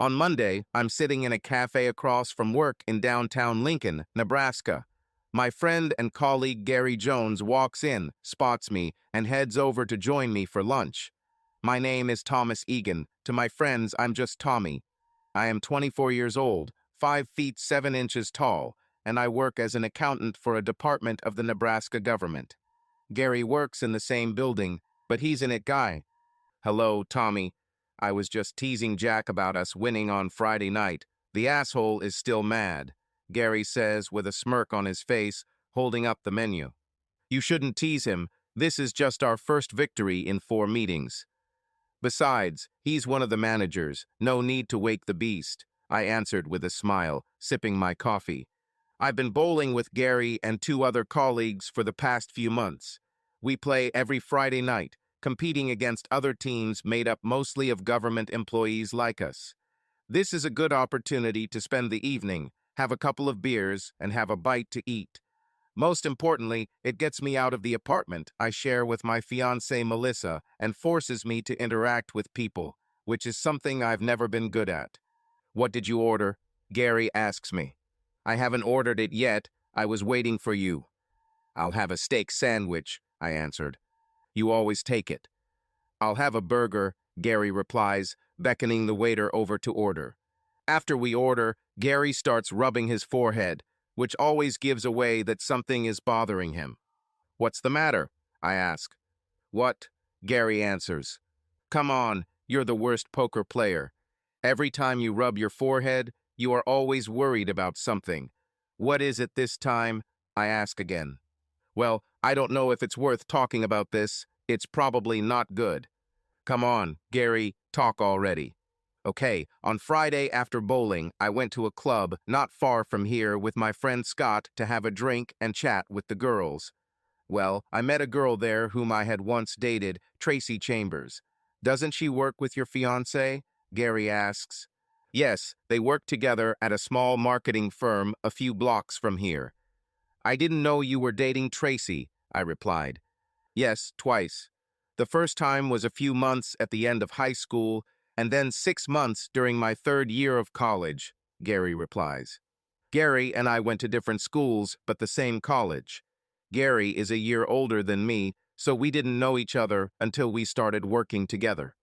On Monday, I'm sitting in a cafe across from work in downtown Lincoln, Nebraska. My friend and colleague Gary Jones walks in, spots me, and heads over to join me for lunch. My name is Thomas Egan. To my friends, I'm just Tommy. I am 24 years old, 5 feet 7 inches tall, and I work as an accountant for a department of the Nebraska government. Gary works in the same building, but he's an it guy. Hello, Tommy. I was just teasing Jack about us winning on Friday night. The asshole is still mad, Gary says with a smirk on his face, holding up the menu. You shouldn't tease him. This is just our first victory in 4 meetings. Besides, he's one of the managers. No need to wake the beast, I answered with a smile, sipping my coffee. I've been bowling with Gary and 2 other colleagues for the past few months. We play every Friday night, competing against other teams made up mostly of government employees like us. This is a good opportunity to spend the evening, have a couple of beers, and have a bite to eat. Most importantly, it gets me out of the apartment I share with my fiancée Melissa and forces me to interact with people, which is something I've never been good at. What did you order? Gary asks me. I haven't ordered it yet. I was waiting for you. I'll have a steak sandwich, I answered. You always take it. I'll have a burger, Gary replies, beckoning the waiter over to order. After we order, Gary starts rubbing his forehead, which always gives away that something is bothering him. What's the matter? I ask. What? Gary answers. Come on, you're the worst poker player. Every time you rub your forehead, you are always worried about something. What is it this time? I ask again. Well, I don't know if it's worth talking about this. It's probably not good. Come on, Gary, talk already. Okay, on Friday after bowling, I went to a club not far from here with my friend Scott to have a drink and chat with the girls. Well, I met a girl there whom I had once dated, Tracy Chambers. Doesn't she work with your fiancé? Gary asks. Yes, they work together at a small marketing firm a few blocks from here. I didn't know you were dating Tracy, I replied. Yes, twice. The first time was a few months at the end of high school, and then 6 months during my 3rd year of college, Gary replies. Gary and I went to different schools, but the same college. Gary is a year older than me, so we didn't know each other until we started working together.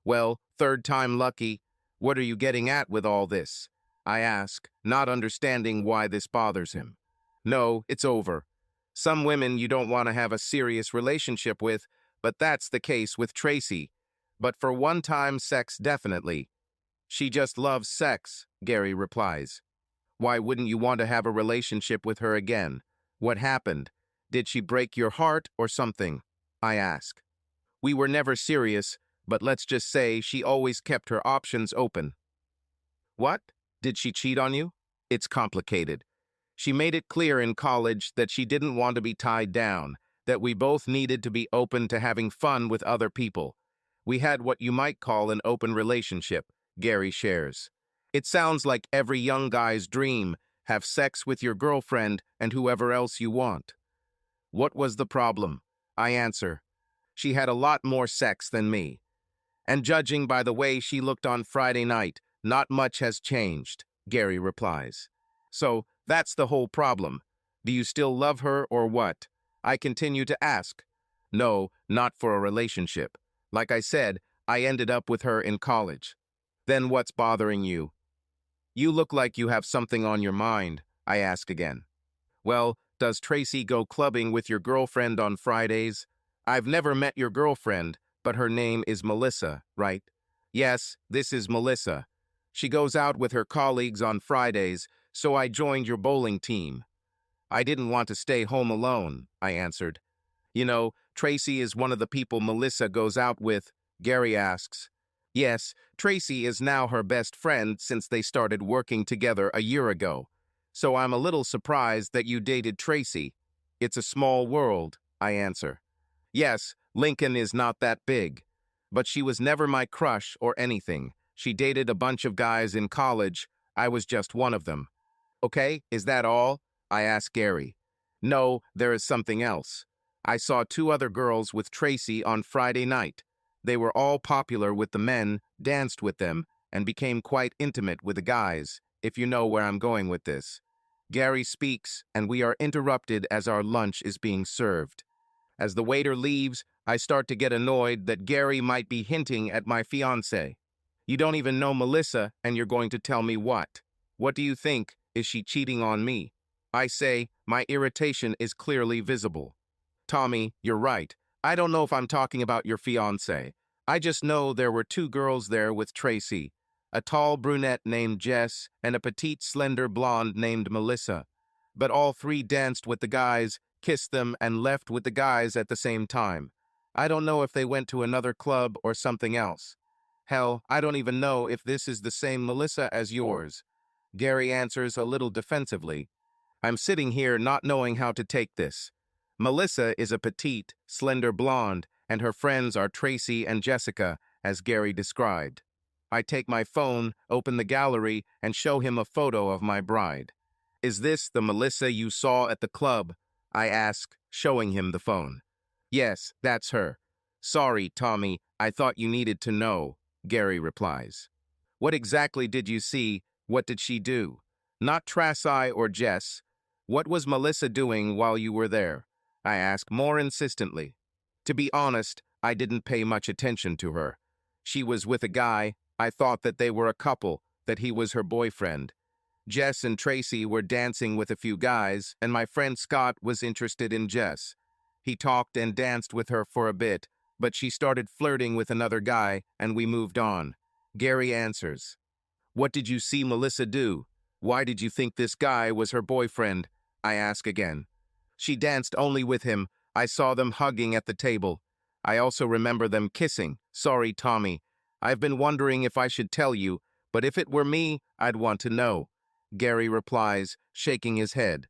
Well, 3rd time lucky. What are you getting at with all this? I ask, not understanding why this bothers him. No, it's over. Some women you don't want to have a serious relationship with, but that's the case with Tracy. But for one-time sex, definitely. She just loves sex, Gary replies. Why wouldn't you want to have a relationship with her again? What happened? Did she break your heart or something? I ask. We were never serious, but let's just say she always kept her options open. What? Did she cheat on you? It's complicated. She made it clear in college that she didn't want to be tied down, that we both needed to be open to having fun with other people. We had what you might call an open relationship, Gary shares. It sounds like every young guy's dream, have sex with your girlfriend and whoever else you want. What was the problem? I answer. She had a lot more sex than me. And judging by the way she looked on Friday night, not much has changed, Gary replies. So, that's the whole problem. Do you still love her or what? I continue to ask. No, not for a relationship. Like I said, I ended up with her in college. Then what's bothering you? You look like you have something on your mind, I ask again. Well, does Tracy go clubbing with your girlfriend on Fridays? I've never met your girlfriend, but her name is Melissa, right? Yes, this is Melissa. She goes out with her colleagues on Fridays, so I joined your bowling team. I didn't want to stay home alone, I answered. You know, Tracy is one of the people Melissa goes out with, Gary asks. Yes, Tracy is now her best friend since they started working together a year ago. So I'm a little surprised that you dated Tracy. It's a small world, I answer. Yes, Lincoln is not that big. But she was never my crush or anything. She dated a bunch of guys in college. I was just one of them. Okay, is that all? I ask Gary. No, there is something else. I saw 2 other girls with Tracy on Friday night. They were all popular with the men, danced with them, and became quite intimate with the guys, if you know where I'm going with this. Gary speaks, and we are interrupted as our lunch is being served. As the waiter leaves, I start to get annoyed that Gary might be hinting at my fiancé. You don't even know Melissa, and you're going to tell me what? What do you think? Is she cheating on me? I say, my irritation is clearly visible. Tommy, you're right. I don't know if I'm talking about your fiancé. I just know there were two girls there with Tracy, a tall brunette named Jess and a petite slender blonde named Melissa. But all three danced with the guys, kissed them, and left with the guys at the same time. I don't know if they went to another club or something else. Hell, I don't even know if this is the same Melissa as yours. Gary answers a little defensively. I'm sitting here not knowing how to take this. Melissa is a petite, slender blonde, and her friends are Tracy and Jessica, as Gary described. I take my phone, open the gallery, and show him a photo of my bride. Is this the Melissa you saw at the club? I ask, showing him the phone. Yes, that's her. Sorry, Tommy, I thought you needed to know, Gary replies. What exactly did you see? What did she do? Not Tracy or Jess. What was Melissa doing while you were there? I ask more insistently. To be honest, I didn't pay much attention to her. She was with a guy. I thought that they were a couple, that he was her boyfriend. Jess and Tracy were dancing with a few guys, and my friend Scott was interested in Jess. He talked and danced with her for a bit, but she started flirting with another guy, and we moved on. Gary answers. What did you see Melissa do? Why did you think this guy was her boyfriend? I ask again. She danced only with him. I saw them hugging at the table. I also remember them kissing. Sorry, Tommy. I've been wondering if I should tell you, but if it were me, I'd want to know. Gary replies, shaking his head.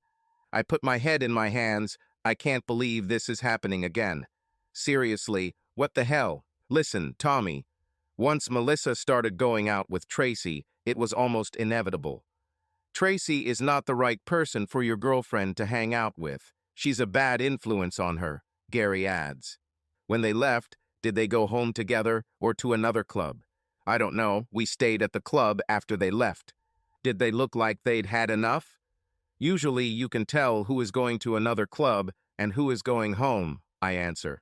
I put my head in my hands. I can't believe this is happening again. Seriously, what the hell? Listen, Tommy. Once Melissa started going out with Tracy, it was almost inevitable. Tracy is not the right person for your girlfriend to hang out with. She's a bad influence on her, Gary adds. When they left, did they go home together or to another club? I don't know. We stayed at the club after they left. Did they look like they'd had enough? Usually you can tell who is going to another club and who is going home, I answer.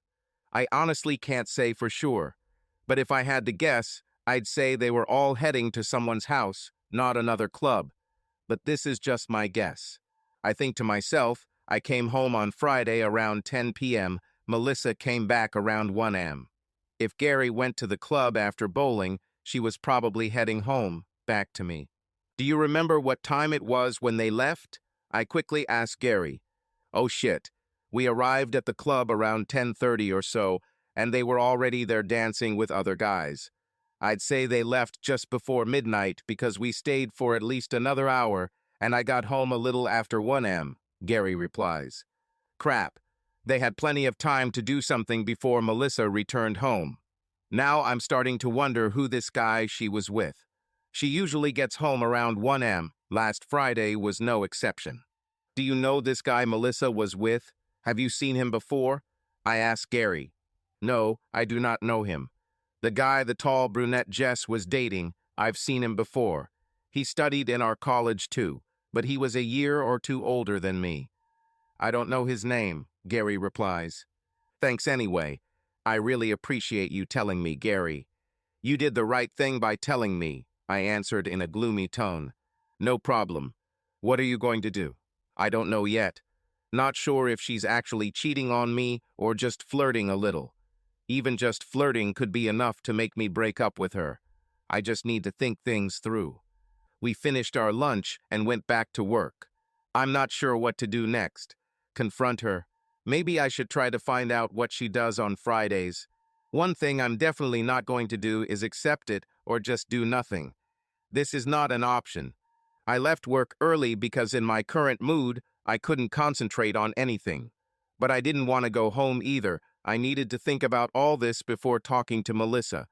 I honestly can't say for sure, but if I had to guess, I'd say they were all heading to someone's house, not another club. But this is just my guess. I think to myself, I came home on Friday around 10 p.m. Melissa came back around 1 a.m. If Gary went to the club after bowling, she was probably heading home, back to me. Do you remember what time it was when they left? I quickly asked Gary. Oh shit. We arrived at the club around 10:30 or so, and they were already there dancing with other guys. I'd say they left just before midnight because we stayed for at least another hour, and I got home a little after 1 a.m., Gary replies. Crap. They had plenty of time to do something before Melissa returned home. Now I'm starting to wonder who this guy she was with. She usually gets home around 1 a.m. Last Friday was no exception. Do you know this guy Melissa was with? Have you seen him before? I asked Gary. No, I do not know him. The guy the tall brunette Jess was dating, I've seen him before. He studied in our college too, but he was a year or two older than me. I don't know his name, Gary replies. Thanks anyway. I really appreciate you telling me, Gary. You did the right thing by telling me, I answered in a gloomy tone. No problem. What are you going to do? I don't know yet. Not sure if she's actually cheating on me or just flirting a little. Even just flirting could be enough to make me break up with her. I just need to think things through. We finished our lunch and went back to work. I'm not sure what to do next. Confront her. Maybe I should try to find out what she does on Fridays. One thing I'm definitely not going to do is accept it or just do nothing. This is not an option. I left work early because in my current mood, I couldn't concentrate on anything. But I didn't want to go home either. I needed to think about all this before talking to Melissa.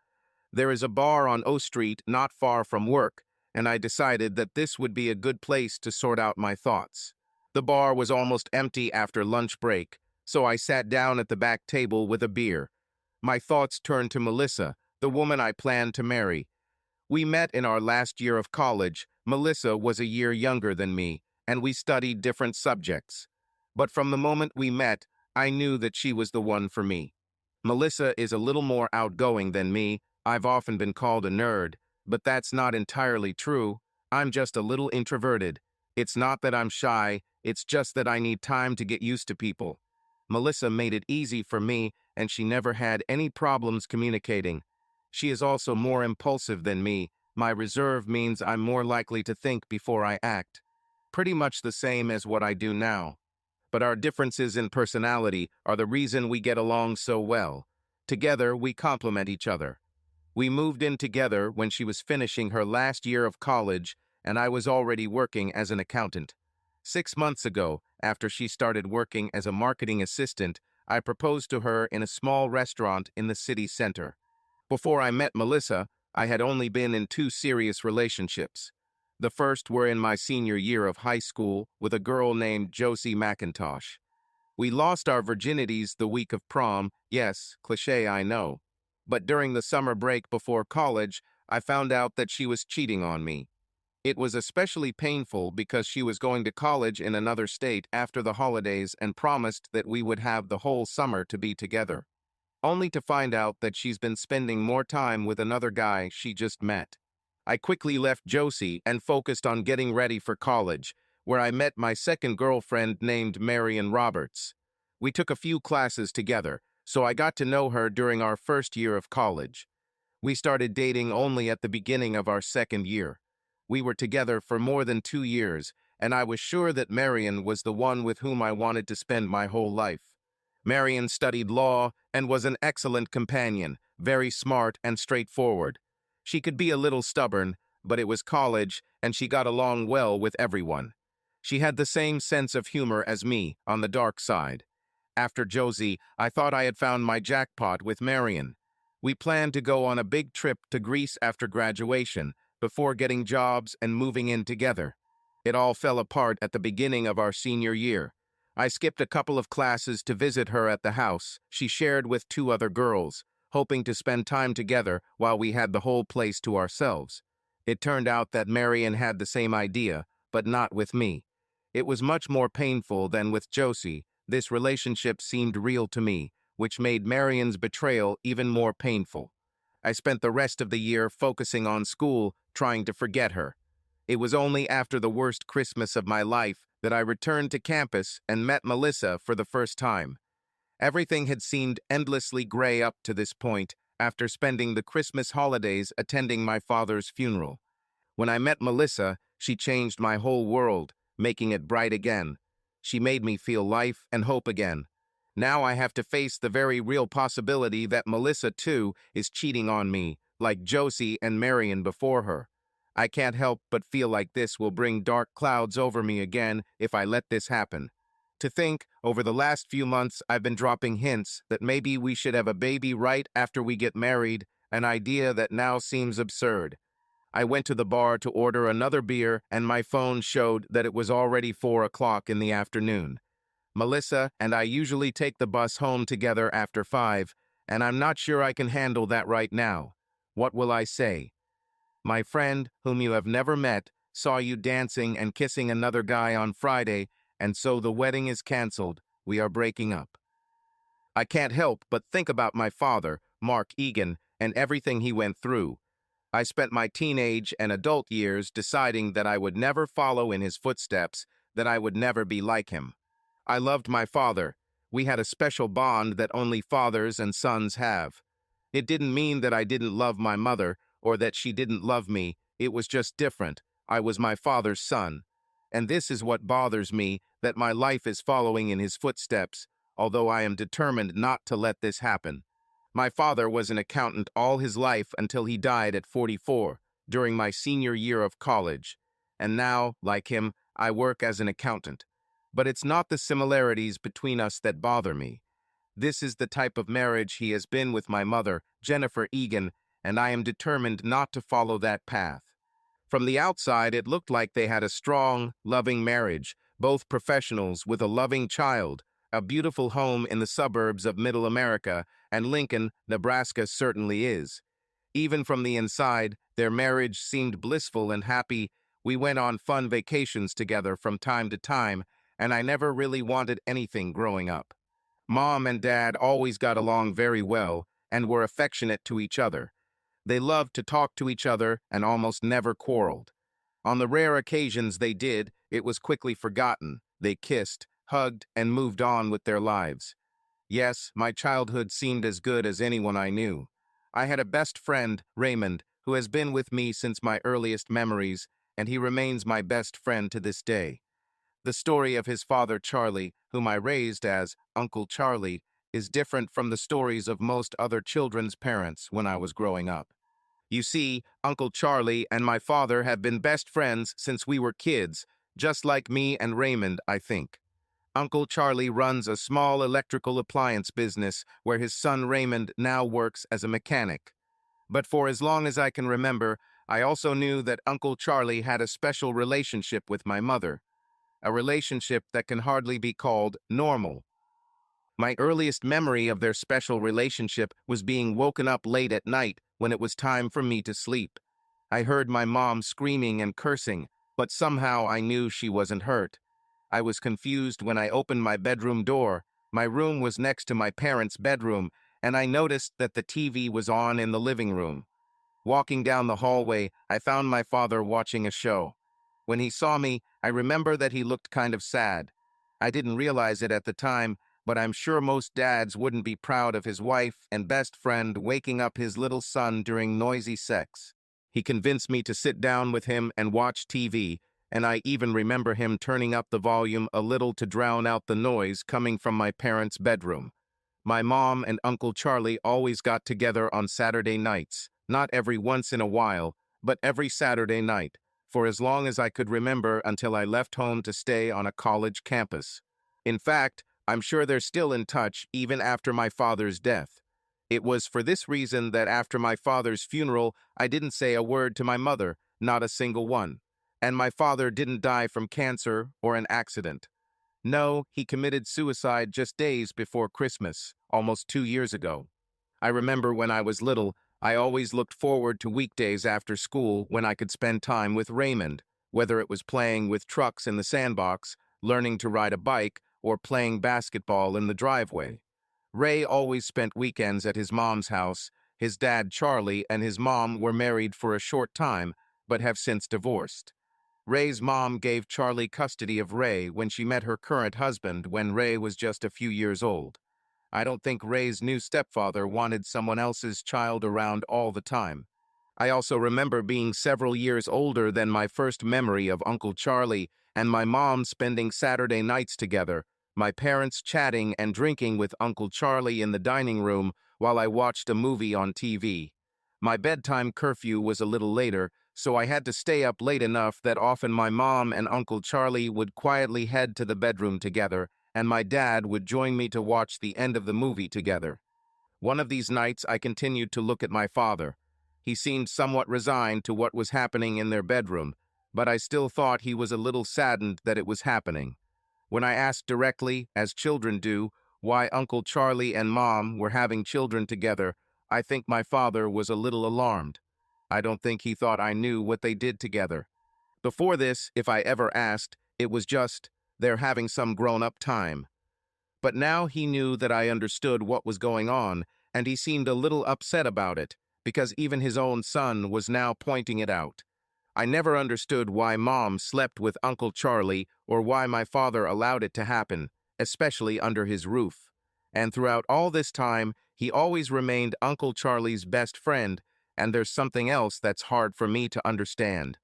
There is a bar on O Street not far from work, and I decided that this would be a good place to sort out my thoughts. The bar was almost empty after lunch break, so I sat down at the back table with a beer. My thoughts turned to Melissa, the woman I planned to marry. We met in our last year of college. Melissa was a year younger than me, and we studied different subjects. But from the moment we met, I knew that she was the one for me. Melissa is a little more outgoing than me. I've often been called a nerd, but that's not entirely true. I'm just a little introverted. It's not that I'm shy, it's just that I need time to get used to people. Melissa made it easy for me, and she never had any problems communicating. She is also more impulsive than me. My reserve means I'm more likely to think before I act. Pretty much the same as what I do now. But our differences in personality are the reason we get along so well. Together, we complement each other. We moved in together when she was finishing her last year of college, and I was already working as an accountant. 6 months ago, after she started working as a marketing assistant, I proposed to her in a small restaurant in the city center. Before I met Melissa, I had only been in 2 serious relationships. The first were in my senior year of high school with a girl named Josie McIntosh. We lost our virginities the week of prom. Yes, cliché, I know. But during the summer break before college, I found out that she was cheating on me. It was especially painful because she was going to college in another state after the holidays and promised that we would have the whole summer to be together, only to find out that she's been spending more time with another guy she just met. I quickly left Josie and focused on getting ready for college, where I met my second girlfriend named Marion Roberts. We took a few classes together, so I got to know her during our first year of college. We started dating only at the beginning of our second year. We were together for more than 2 years, and I was sure that Marion was the one with whom I wanted to spend my whole life. Marion studied law and was an excellent companion, very smart and straightforward. She could be a little stubborn, but it was college, and she got along well with everyone. She had the same sense of humor as me, on the dark side. After Josie, I thought I had found my jackpot with Marion. We planned to go on a big trip to Greece after graduation, before getting jobs and moving in together. It all fell apart at the beginning of our senior year. I skipped a couple of classes to visit her at the house she shared with 2 other girls, hoping to spend time together while we had the whole place to ourselves. It turned out that Marion had the same idea, but not with me. It was much more painful than with Josie. This relationship seemed real to me, which made Marion's betrayal even more painful. I spent the rest of the year focusing on school, trying to forget her. It was only after the worst Christmas of my life that I returned to campus and met Melissa for the first time. Everything had seemed endlessly gray up to this point after spending the Christmas holidays attending my father's funeral. When I met Melissa, she changed my whole world, making it bright again. She made me feel life and hope again. Now I have to face the very real possibility that Melissa, too, is cheating on me, like Josie and Marion before her. I can't help but feel like this will bring dark clouds over me again if I let this happen. To think, over the last few months I've been dropping hints that maybe we should have a baby right after we get married, an idea that now seems absurd. I went to the bar to order another beer and my phone showed that it was already 4 o'clock in the afternoon. Melissa and I usually take the bus home together after 5, and I'm not sure I can handle that right now. What will I say? My friend, whom you have never met, saw you dancing and kissing another guy on Friday, and so the wedding is canceled. We are breaking up. I can't help but think about my father, Mark Egan, and everything he went through. I spent my teenage and adult years deciding that I would never follow in his footsteps, that I would never be like him. I loved my father. We had a special bond that only fathers and sons have. It didn't mean that I didn't love my mother or that she didn't love me. It was just different. I was my father's son. And this is what bothers me, that my life is following in his footsteps, although I am determined not to let this happen. My father was an accountant all his life until he died at 44, during my senior year of college. And now, like him, I work as an accountant. But it's not the similarities between us that bother me. This is the type of marriage he has been with my mother, Jennifer Egan, and I am determined not to follow that path. From the outside, it looked like they had a strong, loving marriage, both professionals with a loving child, a beautiful home in the suburbs of Middle America, and Lincoln, Nebraska certainly is. Even from the inside, their marriage seemed blissful and happy. We went on fun vacations together from time to time, and I never really wanted anything growing up. Mom and Dad always got along very well and were affectionate to each other. They loved to talk to each other and almost never quarreled. On the rare occasions they did, it was quickly forgotten. They kissed, hugged, and moved on with their lives. Yes, my childhood seemed as good as anyone I knew. I had a best friend, Raymond, who has been with me since my earliest memories, and he remains my best friend to this day. The story of his father, Charlie, whom I raised as Uncle Charlie, is different from the stories of most other children's parents when I was growing up. You see, Uncle Charlie and my father have been best friends since we were kids, just like me and Raymond, I think. Uncle Charlie runs a small electrical appliance business where his son Raymond now works as a mechanic. But for as long as I can remember, I also knew that Uncle Charlie had a special relationship with my mother, a relationship that can hardly be called normal. My earliest memory of their special relationship was being woken up late at night when it was time for me to sleep. I heard my mom screaming and cursing, but somehow I knew she wasn't hurt. I was confused when I opened my bedroom door. My room was next to my parents' bedroom, and I noticed that the TV was on in the living room. Walking down the hallway, I found my father watching a show. When he saw me, I remember that he looked kind of sad. I didn't realize it at the time, but I'm sure most dads wouldn't be proud of his wife and best friend waking up his little son during noisy sex. He convinced me to sit down with him and watch TV, and I even remember him turning up the volume a little to drown out the noise coming from my parents' bedroom. My mom and Uncle Charlie always got together on Saturday nights, not every once in a while, but every Saturday night, for as long as I could remember until I left home to stay on a college campus. In fact, I'm sure they're still in touch even after my father's death. It was for this reason that after my father's funeral, I didn't say a word to my mother, not a single one. And my father didn't die from cancer or an accident. No, he committed suicide just days before Christmas, almost 2 years ago. I remember when I was little, I always looked forward to weekdays after school when I could spend time with Raymond, whether it was playing with trucks in the sandbox, learning to ride a bike, or playing basketball in the driveway. Ray always spent weekends at his mom's house. His dad, Charlie, and his mom were married for a short time, but have since divorced. Ray's mom gave Charlie custody of Ray when she met her current husband when Ray was just a few years old. I don't think Ray's new stepfather wanted someone else's child around all the time. I also remember being several years older than my first memory of Uncle Charlie and my mom spending Saturday nights together, my parents chatting and drinking with Uncle Charlie in the dining room while I watched a movie on TV. My bedtime curfew was a little later, so I had to stay up late enough that often my mom and Uncle Charlie would quietly head to the bedroom together, and my dad would join me to watch the end of the movie together. One of these nights I continued to look at my father. He seemed somewhat resigned to what was happening in their bedroom, but I still thought he was a little saddened that it was happening. When I asked directly, as children do, why Uncle Charlie and Mom were having children together, I think my father was a little alarmed. I don't think he thought I knew what they did together. Before this, if I ever asked, it was just, they're having some grown-up time. But now he knew that I understood what was going on, and he seemed a little upset about it, because even his own son was now pointing it out. I never understood why Mom slept with Uncle Charlie or why my father allowed it to happen, especially under his roof. And throughout all this time, he always remained Uncle Charlie's best friend, and there's something else that's hard for me to understand.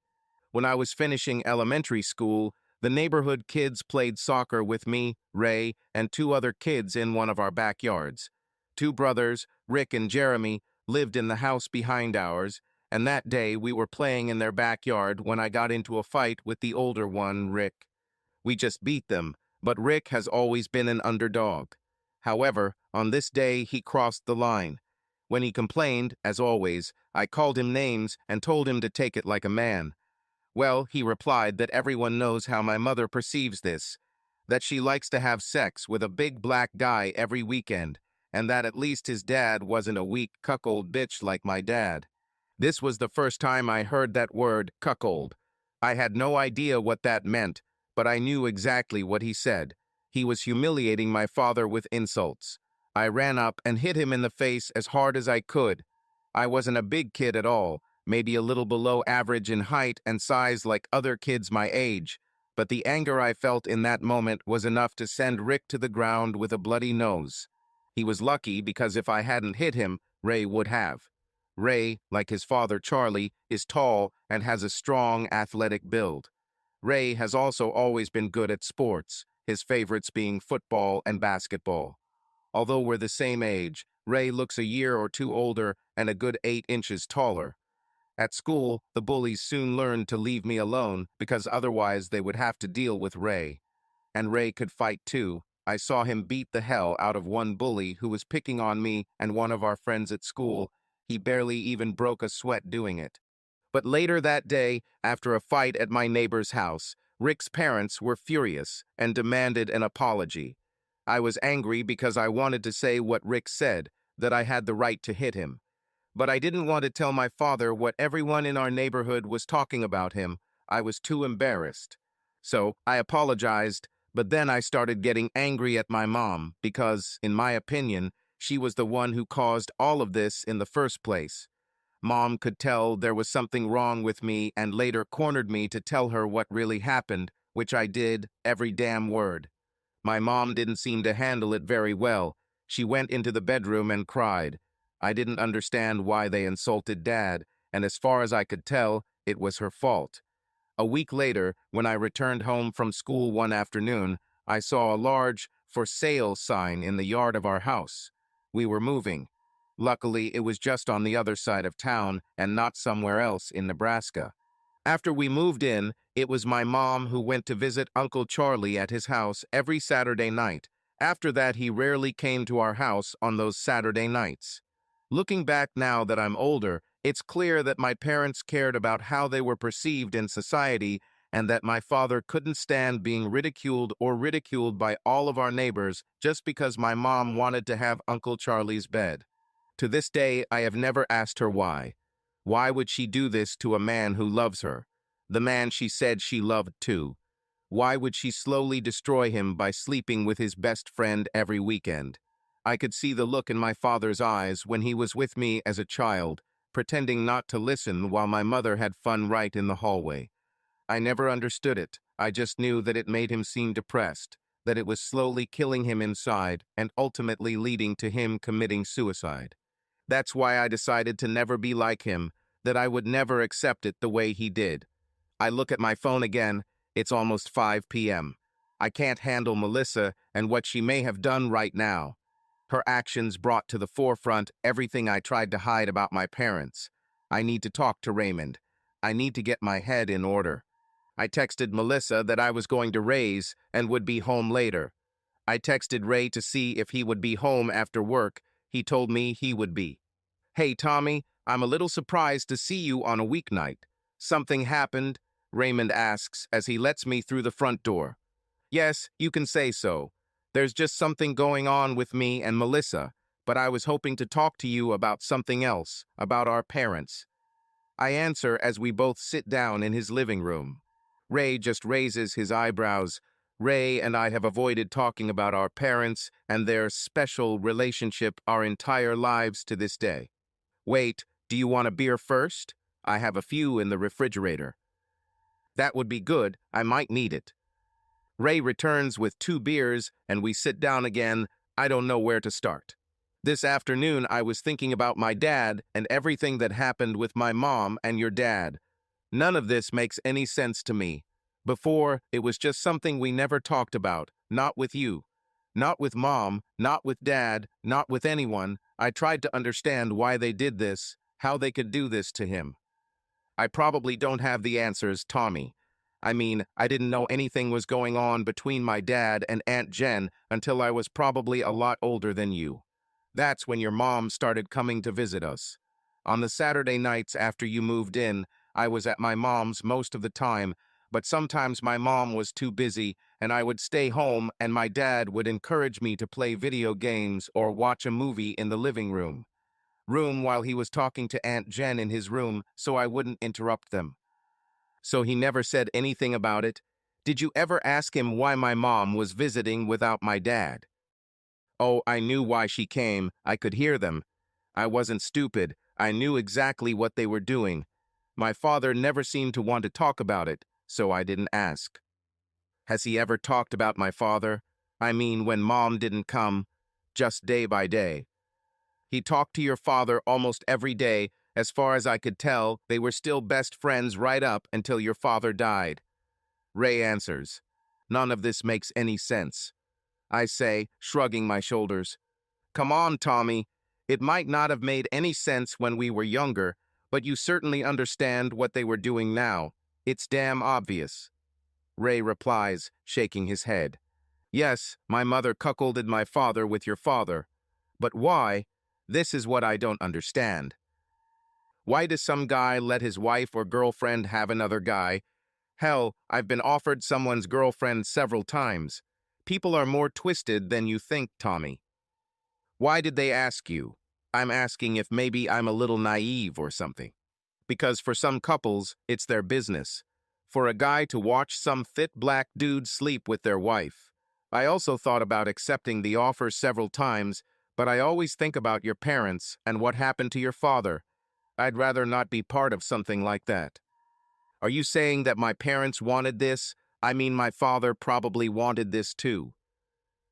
When I was finishing elementary school, the neighborhood kids played soccer with me, Ray, and two other kids in one of our backyards. Two brothers, Rick and Jeremy, lived in the house behind ours, and that day we were playing in their backyard when I got into a fight with the older one, Rick. We just beat them, but Rick has always been an underdog. However, on this day he crossed the line. When he complained, as always, I called him names and told him to take it like a man. Well, he replied that everyone knows how my mother perceives this, that she likes to have sex with a big black guy every weekend, and that at least his dad wasn't a weak cuckold bitch like my dad. This was the first time I heard that word, cuckold. I had no idea what that meant, but I knew exactly what he said. He was humiliating my father with insults. I ran up and hit him in the face as hard as I could. I wasn't a big kid at all, maybe a little below average in height and size like other kids my age, but the anger I felt in that moment was enough to send Rick to the ground with a bloody nose. He was lucky because if I hadn't hit him, Ray would have. Ray, like his father Charlie, is tall and has a strong, athletic build. Ray has also always been good at sports, his favorites being football and basketball. Although we're the same age, Ray looks a year or two older and a good 8 inches taller. At school, the bullies soon learned to leave me alone because otherwise they would have to deal with Ray. And Ray could fight too. I saw him beat the hell out of one bully who was picking on me and one of our friends at school. He barely even broke a sweat doing it. But later that day, after a fight at my neighbor's house, Rick's parents were furious and demanded an apology. I was angry because I wanted to say what Rick said, that I had the right to hit him. But I didn't want to tell my father what everyone in our neighborhood was talking about him. I was too embarrassed. So I apologized, but then I started getting angry at my mom because, in my opinion, she was the one who caused all of this in the first place. Mom could tell there was something wrong with me and later cornered me to tell her what really happened, which I did, every damn word. My mom didn't seem to handle it very well. She went into the bedroom and cried. I didn't understand why they insulted Dad, and as far as I could tell, it was her fault. A week later, when I returned home from school one afternoon, I saw a large "for sale" sign in the yard of our house. We were moving. Luckily, it was just on the other side of town and not somewhere else in Nebraska. After we moved in, it was my mom who went to visit Uncle Charlie at his house every Saturday night. After that, he rarely came to our house on those Saturday nights. Looking back now that I'm older, it's clear that my parents cared about how they were perceived in society and that my father couldn't stand being ridiculed by all of our neighbors just because my mom wanted to have Uncle Charlie's bed. To this day, I have never asked her why. Why would she do this to a man who loves her? The man she said she loved too. Why would she slowly destroy him by sleeping with his best friend every weekend? I could see the look in my father's eyes when he was with me as a child, pretending not to listen while my mother had fun right in the hallway. I never understood it. I just knew that it made him seem depressed, that it was slowly killing him inside and ultimately leading to him committing suicide. That's why I decided to never be like him, that I would never accept it the way he did. I look at my phone again. It's almost 5 p.m. I can't handle Melissa and what she may have done right now. Her actions brought to the forefront everything I tried to hide about my parents. I need to talk to Raymond. I need to get my head in order. I texted Melissa that I was going to Ray's and would be home later. I texted Ray to see if he would be home after work. He told me he would be. Hey, Tommy, I'm a little surprised to see you on a weeknight. Something happened? Raymond asks as he lets me through the front door. Yes, you can say so. There's just something going on with me and Melissa, but I was hoping to talk to you about something else, about our parents. I answer as we both sit down in his living room. Ray just raises his eyebrows. Ray and I have avoided talking about our parents and their special relationship our entire lives to this day. Wait, do you want a beer first? I have a few in the refrigerator. That would be good. I might need it. Ray returns with 2 beers, and we sit down again. I don't know where to start. This afternoon, I was thinking about my dad and everything that happened with my mom and your dad. None of this makes any sense to me. Before, it was just something we never talked about, not with you. Not with Mom, not with Dad, not with anyone. I tried to understand why they did this, how they could do this to him. I probably don't have the answers, Tommy. I mean, I didn't know anything was going on between my dad and Aunt Jen until I was probably a lot older than you. That's when your mom started coming to visit us. On the Saturday nights after you moved in, I was at my mom's most of the time, but sometimes my mom was too busy and I would stay home and my dad would encourage me to play video games or watch a movie in the living room. room while he was talking to Aunt Jen in his room so I wouldn't interrupt them. So he never said anything about it? Did you ever ask him why my mom was visiting without my dad? Oh, I knew why she came. I could hear them. I wasn't stupid. I knew exactly what they were doing. My father never seemed to want to talk about it, so I didn't ask. Has he ever talked about my father? I mean, when Mom didn't come, just day by day. He talked to your father almost every day. As far as I could tell, they were still best friends right up until your father died. Ray answers. None of this makes any sense. I say, shrugging my shoulders. Come on, Tommy. It might not have made any sense when we were younger, but you certainly understand what they were doing now. It's damn obvious. Ray replies, shaking his head. Yes, my mother cuckolded my father with your father. But why? This is what I don't understand. Why does some guy let his wife or girlfriend have another guy? Hell, I've been offered someone's girlfriend several times. People are more twisted than you think, Tommy. Why did they ask you? I'm asking if maybe I'm a little naive or something. Because for some couples, it's their business. For a guy to watch some fit black dude sleep with their wife. I also thought about accepting the offer several times, but I always think about your parents and what happened to your father. I'd rather not be part of something like that. Are you saying that my parents wanted this? I mean, my father probably wanted this too.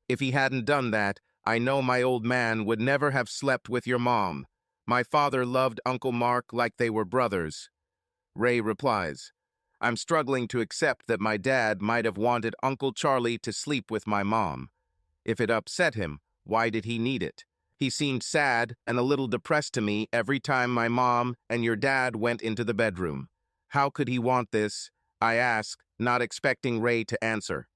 If he hadn't done that, I know my old man would never have slept with your mom. My father loved Uncle Mark like they were brothers. Ray replies, I'm struggling to accept that my dad might have wanted Uncle Charlie to sleep with my mom. If it upset him, why did he need it? He seemed sad and a little depressed to me every time my mom and your dad went into the bedroom. How could he want this? I asked, not expecting Ray to answer.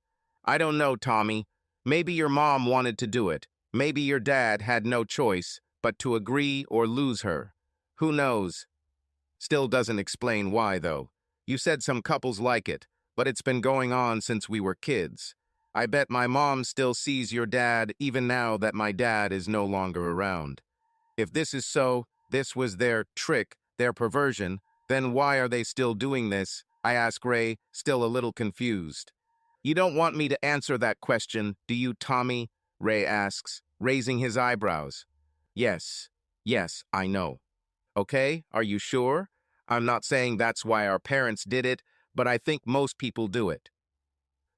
I don't know, Tommy. Maybe your mom wanted to do it. Maybe your dad had no choice but to agree or lose her. Who knows? Still doesn't explain why, though. You said some couples like it, but it's been going on since we were kids. I bet my mom still sees your dad even now that my dad is no longer around. If this is so, this was their trick, their perversion, then why are they still doing this? I ask Ray, still a little confused. You don't want me to answer that question, do you, Tommy? Ray asks, raising his eyebrows. Yes, I know. Okay, are you sure? I'm not saying that's why our parents did it, but I think most people do it.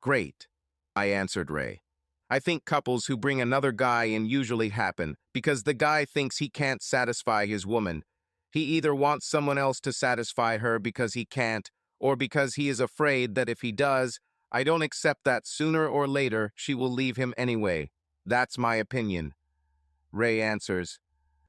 Great, I answered Ray. I think couples who bring another guy in usually happen because the guy thinks he can't satisfy his woman. He either wants someone else to satisfy her because he can't, or because he is afraid that if he does, I don't accept that sooner or later she will leave him anyway. That's my opinion. Ray answers,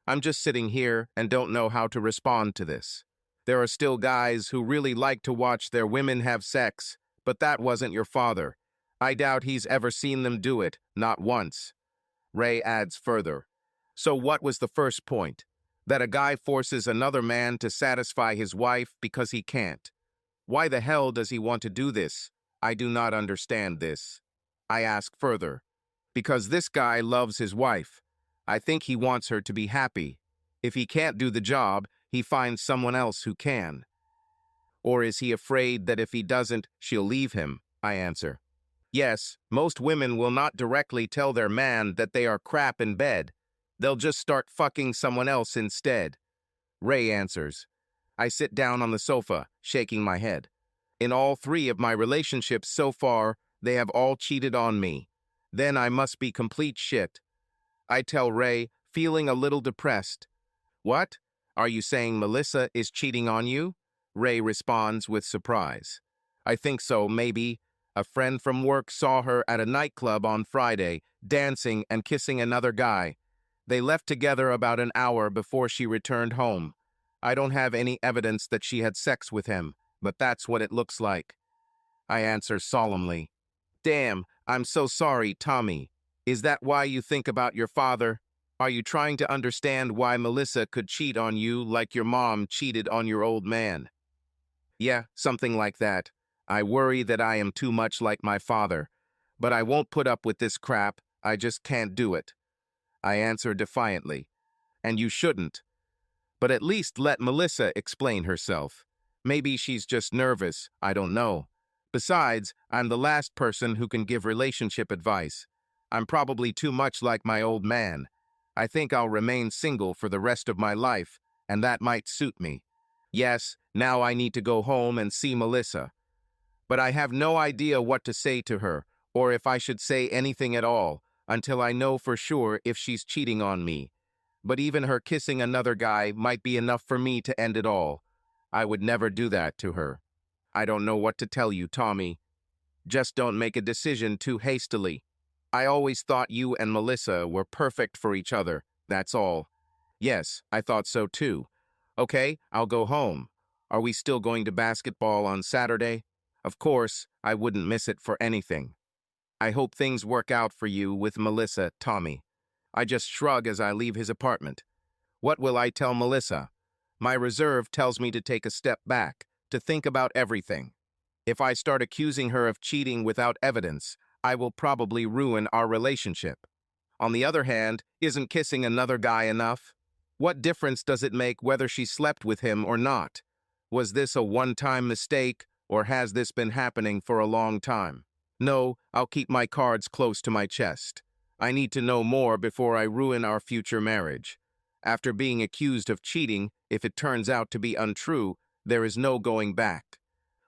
I'm just sitting here and don't know how to respond to this. There are still guys who really like to watch their women have sex, but that wasn't your father. I doubt he's ever seen them do it, not once. Ray adds further. So what was the first point? That a guy forces another man to satisfy his wife because he can't. Why the hell does he want to do this? I do not understand this. I ask further. Because this guy loves his wife. I think he wants her to be happy. If he can't do the job, he finds someone else who can. Or is he afraid that if he doesn't, she'll leave him? I answer. Yes, most women will not directly tell their man that they are crap in bed. They'll just start fucking someone else instead. Ray answers. I sit down on the sofa, shaking my head. In all 3 of my relationships so far, they have all cheated on me. Then I must be complete shit. I tell Ray, feeling a little depressed. What? Are you saying Melissa is cheating on you? Ray responds with surprise. I think so, maybe. A friend from work saw her at a nightclub on Friday, dancing and kissing another guy. They left together about an hour before she returned home. I don't have any evidence that she had sex with him, but that's what it looks like. I answer solemnly. Damn, I'm so sorry, Tommy. Is that why you think about your father? Are you trying to understand why Melissa could cheat on you like your mom cheated on your old man? Yeah, something like that. I worry that I am too much like my father, but I won't put up with this crap. I just can't do it. I answer defiantly. And you shouldn't. But at least let Melissa explain herself. Maybe she's just nervous, I don't know. Besides, I'm the last person who can give relationship advice. I'm probably too much like my old man. I think I'll remain single for the rest of my life, and that might suit me. Yes, now I need to go home and see Melissa. But I have no idea what to say to her, or if I should say anything at all, until I know for sure if she's cheating on me. But even her kissing another guy might be enough for me to end it all. I would never do that to her. I don't know what to tell you, Tommy. Just don't make a decision too hastily. I always thought you and Melissa were perfect for each other, that's all. Yes, I thought so too. Okay, I'll go home. Are we still going to basketball on Saturday? Of course, I wouldn't miss it for anything. I hope things work out for you with Melissa, Tommy. I just shrug as I leave his apartment. What will I tell Melissa? My reserve tells me to take a step back, to think about everything. If I start accusing her of cheating without evidence, I will probably ruin our relationship. On the other hand, isn't kissing another guy enough? What difference does it make whether she slept with him or not? Was this a one-time mistake, or has this been happening for a long time? No, I'll keep my cards close to my chest. I need to know more before I ruin our future marriage. After being accused of cheating, if it turns out to be untrue, there is no going back.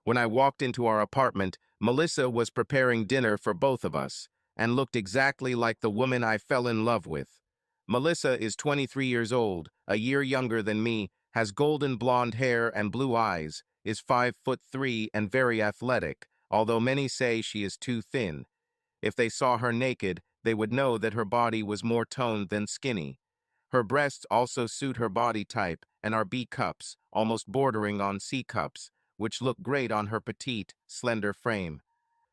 When I walked into our apartment, Melissa was preparing dinner for both of us, and looked exactly like the woman I fell in love with. Melissa is 23 years old, a year younger than me, has golden blonde hair and blue eyes, is 5'3" and very athletic, although many say she is too thin. If they saw her naked, they would know that her body was more toned than skinny. Her breasts also suit her body type and are B cups, almost bordering on C cups, which look great on her petite, slender frame.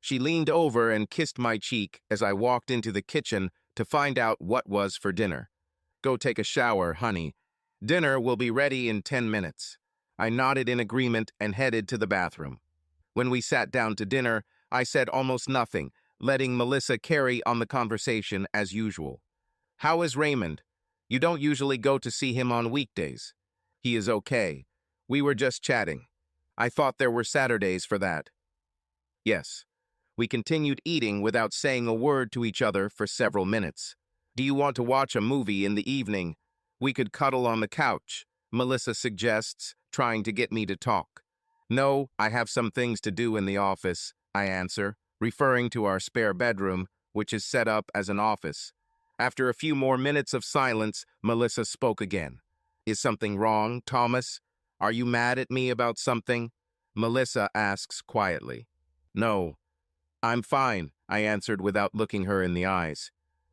She leaned over and kissed my cheek as I walked into the kitchen to find out what was for dinner. Go take a shower, honey. Dinner will be ready in 10 minutes. I nodded in agreement and headed to the bathroom. When we sat down to dinner, I said almost nothing, letting Melissa carry on the conversation as usual. How is Raymond? You don't usually go to see him on weekdays. He is okay. We were just chatting. I thought there were Saturdays for that. Yes. We continued eating without saying a word to each other for several minutes. Do you want to watch a movie in the evening? We could cuddle on the couch, Melissa suggests, trying to get me to talk. No, I have some things to do in the office, I answer, referring to our spare bedroom, which is set up as an office. After a few more minutes of silence, Melissa spoke again. Is something wrong, Thomas? Are you mad at me about something? Melissa asks quietly. No. I'm fine, I answered without looking her in the eyes.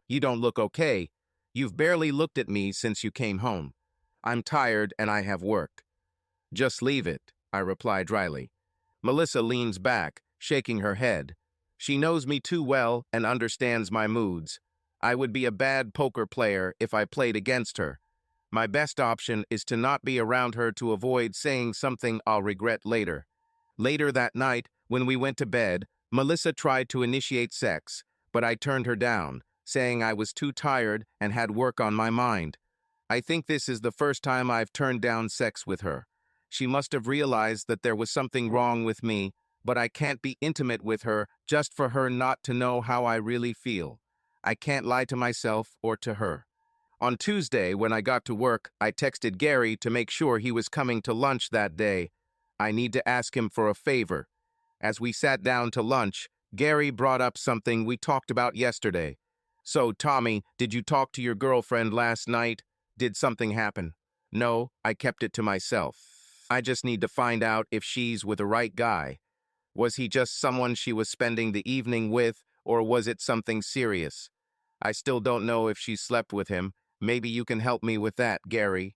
You don't look okay. You've barely looked at me since you came home. I'm tired and I have work. Just leave it, I reply dryly. Melissa leans back, shaking her head. She knows me too well and understands my moods. I would be a bad poker player if I played against her. My best option is to not be around her to avoid saying something I'll regret later. Later that night, when we went to bed, Melissa tried to initiate sex, but I turned her down, saying I was too tired and had work on my mind. I think this is the first time I've turned down sex with her. She must have realized that there was something wrong with me, but I can't be intimate with her just for her not to know how I really feel. I can't lie to myself or to her. On Tuesday, when I got to work, I texted Gary to make sure he was coming to lunch that day. I need to ask him for a favor. As we sat down to lunch, Gary brought up something we talked about yesterday. So, Tommy, did you talk to your girlfriend last night? Did something happen? No, I kept it to myself. I just need to find out if she's with the right guy. Was he just someone she was spending the evening with, or was it something serious? I still don't know if she slept with him. Maybe you can help me with that, Gary.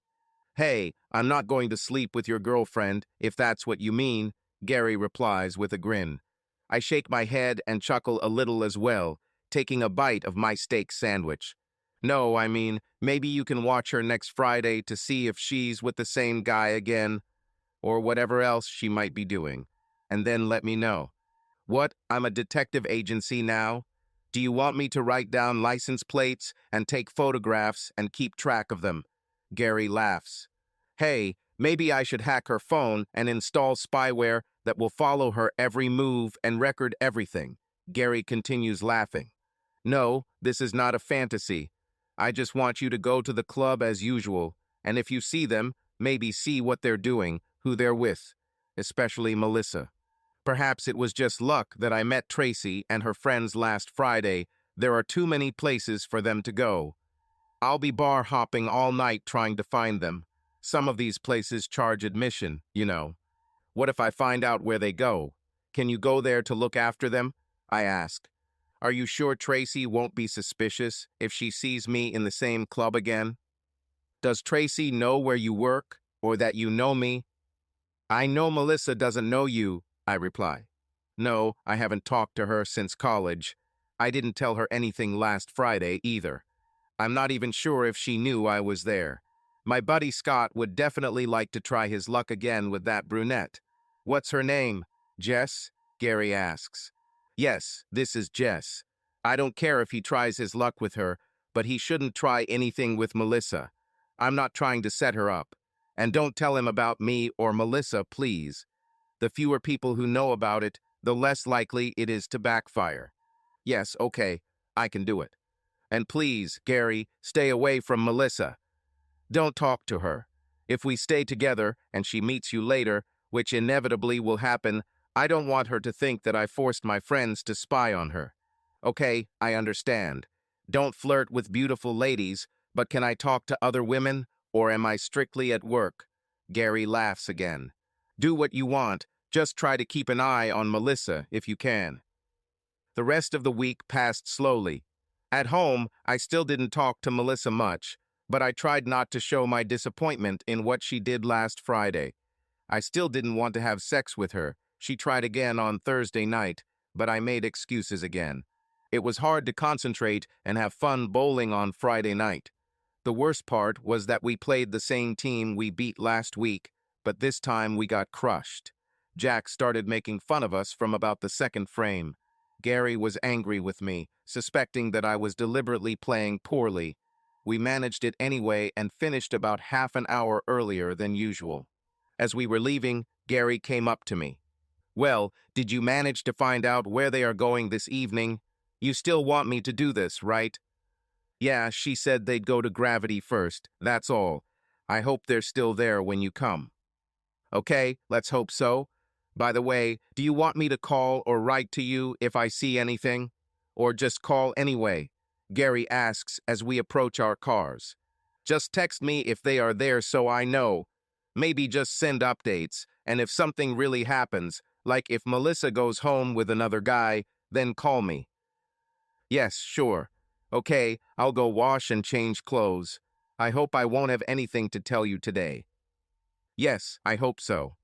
Hey, I'm not going to sleep with your girlfriend, if that's what you mean, Gary replies with a grin. I shake my head and chuckle a little as well, taking a bite of my steak sandwich. No, I mean, maybe you can watch her next Friday to see if she's with the same guy again, or whatever else she might be doing, and then let me know. What, I'm a detective agency now? Do you want me to write down license plates and take photographs and keep track of them? Gary laughs. Hey, maybe I should hack her phone and install spyware that will follow her every move and record everything. Gary continues laughing. No, this is not a fantasy. I just want you to go to the club as usual, and if you see them, maybe see what they're doing, who they're with, especially Melissa. Perhaps it was just luck that I met Tracy and her friends last Friday. There are too many places for them to go. I'll be bar hopping all night trying to find them. Some of these places charge admission, you know. What if I find out where they go? Can you go there to look after them? I asked. Are you sure Tracy won't be suspicious if she sees me in the same club again? Does Tracy know where you work, or that you know me? I know Melissa doesn't know you, I reply. No, I haven't talked to her since college. I didn't tell her anything last Friday either. I'm not even sure if she knew I was there. My buddy Scott would definitely like to try his luck again with that brunette. What's her name? Jess? Gary asks. Yes, this is Jess. I don't care if he tries his luck with her, but he shouldn't try anything with Melissa. I'm not trying to set her up. And don't tell him about me or Melissa, please. The fewer people who know about it, the less likely it is to backfire. Yes, okay, I can do it. And please, Gary, stay away from Melissa. Don't talk to her. If we stay together and she meets you later, which inevitably will happen, I don't want her to think that I forced my friends to spy on her. Okay, I understand. Don't flirt with beautiful ladies, but can I talk to other women, or am I strictly at work? Gary laughs again. Do what you want, just try to keep an eye on Melissa if you can. The rest of the week passed slowly. At home, I still didn't talk to Melissa much, but I tried not to show my disappointment in what she did last Friday. I still didn't want to have sex with her. She tried again on Thursday night, but I made excuses again. It was hard to concentrate and have fun bowling on Friday night. The worst part was that we played the same team we beat last week, but this time we got crushed. Jack started making fun of us from about the second frame. Gary was angry with me, suspecting that I was deliberately playing poorly. We managed it anyway and finished about half an hour earlier than usual. As we were leaving, Gary came up to me. Well, did you manage to find out where they are going this evening? You still want me to do this, right? Yeah, she said they'd go to Gravity first, that's all. I hope they're still there when you come. Okay, let's hope so. By the way, do you want me to call or write to you if I see anything? Or just call anyway? Gary asks as we approach our cars. Just text me if they are there so I know. Maybe just send updates, and if something really happens, like if Melissa goes home with another guy, then call me. Yes, sure. Okay, I'll go wash and change clothes. I hope I won't have anything to tell you today. Yes, I hope so.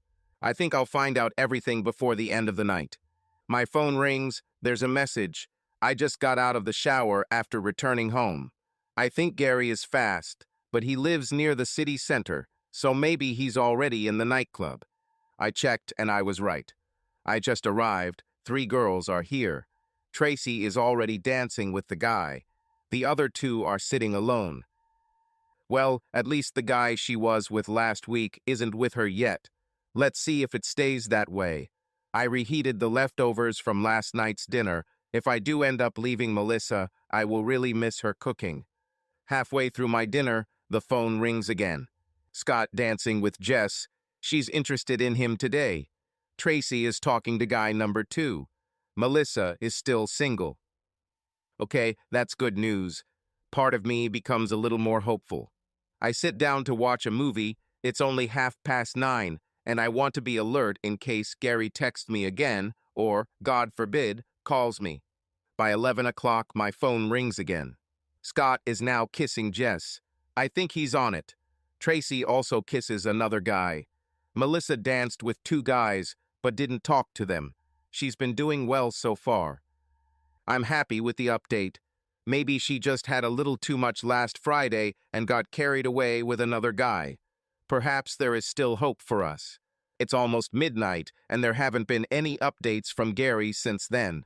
I think I'll find out everything before the end of the night. My phone rings, there's a message. I just got out of the shower after returning home. I think Gary is fast, but he lives near the city center, so maybe he's already in the nightclub. I checked and I was right. I just arrived, 3 girls are here. Tracy is already dancing with the guy. The other 2 are sitting alone. Well, at least the guy she was with last week isn't with her yet. Let's see if it stays that way. I reheated the leftovers from last night's dinner. If I do end up leaving Melissa, I will really miss her cooking. Halfway through my dinner, the phone rings again. Scott dancing with Jess. She's interested in him today. Tracy is talking to guy number 2. Melissa is still single. Okay, that's good news. Part of me becomes a little more hopeful. I sit down to watch a movie. It's only 9:30, and I want to be alert in case Gary texts me again or, God forbid, calls me. By 11 o'clock, my phone rings again. Scott is now kissing Jess. I think he's on it. Tracy also kisses another guy. Melissa danced with 2 guys, but didn't talk to them. She's been doing well so far. I'm happy with the update. Maybe she just had a little too much last Friday and got carried away with another guy. Perhaps there is still hope for us. It's almost midnight, and there haven't been any updates from Gary since then.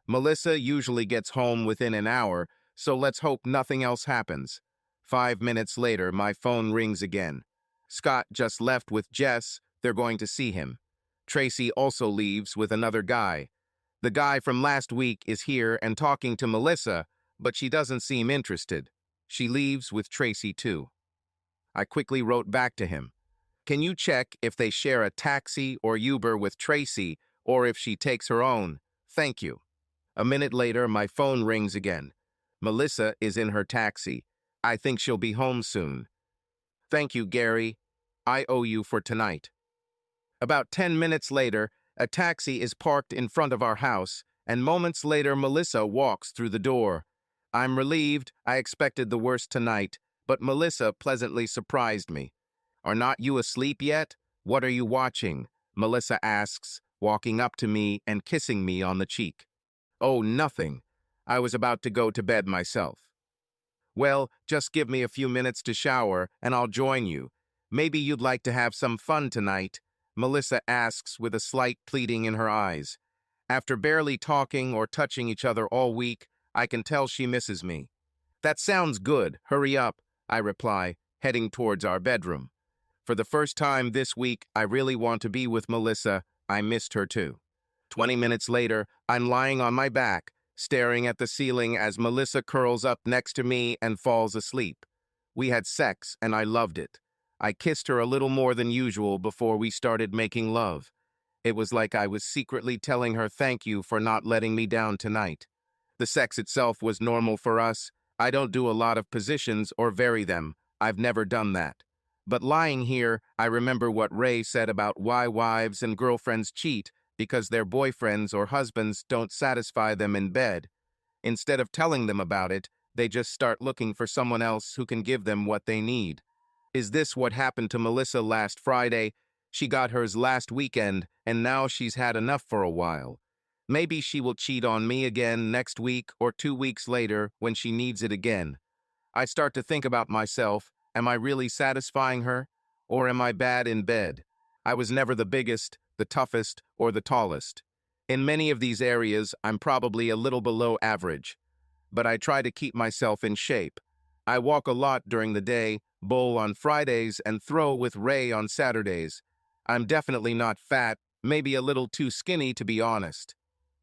Melissa usually gets home within an hour, so let's hope nothing else happens. 5 minutes later, my phone rings again. Scott just left with Jess. They're going to see him. Tracy also leaves with another guy. The guy from last week is here and talking to Melissa, but she doesn't seem interested. She leaves with Tracy too. I quickly wrote back to him. Can you check if they share a taxi or Uber with Tracy, or if she takes her own? Thank you. A minute later, my phone rings again. Melissa is in her taxi. I think she'll be home soon. Thank you, Gary. I owe you for tonight. About 10 minutes later, a taxi is parked in front of our house, and moments later, Melissa walks through the door. I'm relieved. I expected the worst tonight, but Melissa pleasantly surprised me. Are not you asleep yet? What are you watching? Melissa asks, walking up to me and kissing me on the cheek. Oh, nothing. I was about to go to bed myself. Well, just give me a few minutes to shower, and I'll join you. Maybe you'd like to have some fun tonight, Melissa asks with a slight pleading in her eyes. After barely talking or touching each other all week, I can tell she misses me. That sounds good. Hurry up, I reply, heading towards our bedroom. For the first time this week, I really want to be with Melissa. I missed her too. 20 minutes later, I'm lying on my back, staring at the ceiling as Melissa curls up next to me and falls asleep. We had sex, and I loved it. I kissed her a little more than usual before we started making love. It was like I was secretly telling her thank you for not letting me down tonight. The sex itself was normal for us. I don't do a lot of positions or vary them. I've never done that. But lying here, I remember what Ray said about why wives and girlfriends cheat, because their boyfriends or husbands don't satisfy them in bed. Instead of telling them about it, they just start looking for someone else who can give them what they need. Is this what happened to Melissa last Friday? She got hers last weekend, and now she's had enough for a while. Maybe she will cheat on me again next week or 2 weeks later when she needs it again. I start to think about myself. Am I really satisfying her? Or am I bad in bed? I was never the biggest, the toughest, or the tallest. In many of these areas, I'm probably a little below average. But I try to keep myself in shape. I walk a lot during the day, bowl on Fridays, and throw with Ray on Saturdays. I'm definitely not fat, maybe a little too skinny to be honest.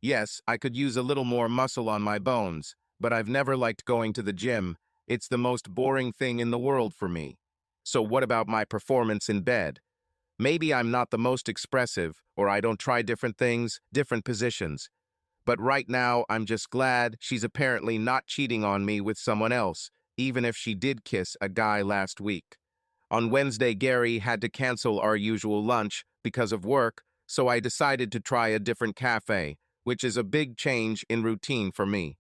Yes, I could use a little more muscle on my bones, but I've never liked going to the gym. It's the most boring thing in the world for me. So what about my performance in bed? Maybe I'm not the most expressive, or I don't try different things, different positions. But right now, I'm just glad she's apparently not cheating on me with someone else, even if she did kiss a guy last week. On Wednesday, Gary had to cancel our usual lunch because of work, so I decided to try a different cafe, which is a big change in routine for me.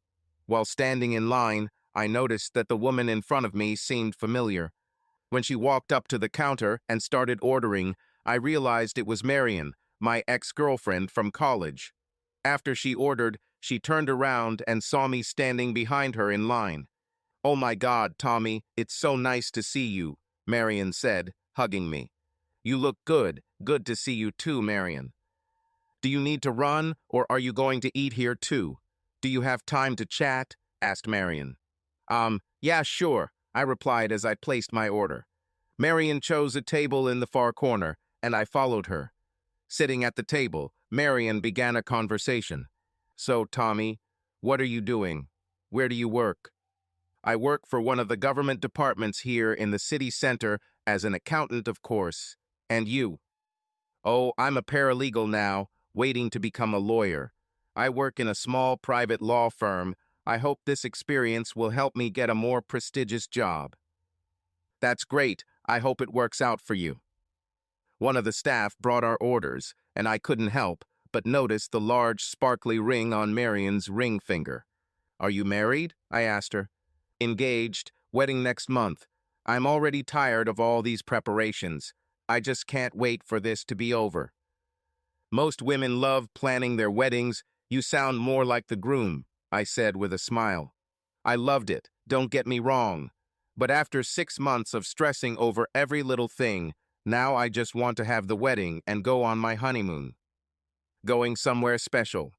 While standing in line, I noticed that the woman in front of me seemed familiar. When she walked up to the counter and started ordering, I realized it was Marion, my ex-girlfriend from college. After she ordered, she turned around and saw me standing behind her in line. "Oh my God, Tommy, it's so nice to see you," Marion said, hugging me. "You look good. Good to see you too, Marion." "Do you need to run, or are you going to eat here too? Do you have time to chat?" asked Marion. Yeah, sure," I replied as I placed my order. Marion chose a table in the far corner, and I followed her. Sitting at the table, Marion began a conversation. "So, Tommy, what are you doing? Where do you work?" "I work for one of the government departments here in the city center as an accountant, of course. And you?" "Oh, I'm a paralegal now, waiting to become a lawyer. I work in a small private law firm. I hope this experience will help me get a more prestigious job." "That's great. I hope it works out for you." One of the staff brought our orders, and I couldn't help but notice the large, sparkly ring on Marion's ring finger. "Are you married?" I asked her. "Engaged. Wedding next month. I'm already tired of all these preparations. I just can't wait for this to be over." "Most women love planning their weddings. You sound more like the groom," I said with a smile. "I loved it, don't get me wrong. But after 6 months of stressing over every little thing, now I just want to have the wedding and go on my honeymoon. Going somewhere special."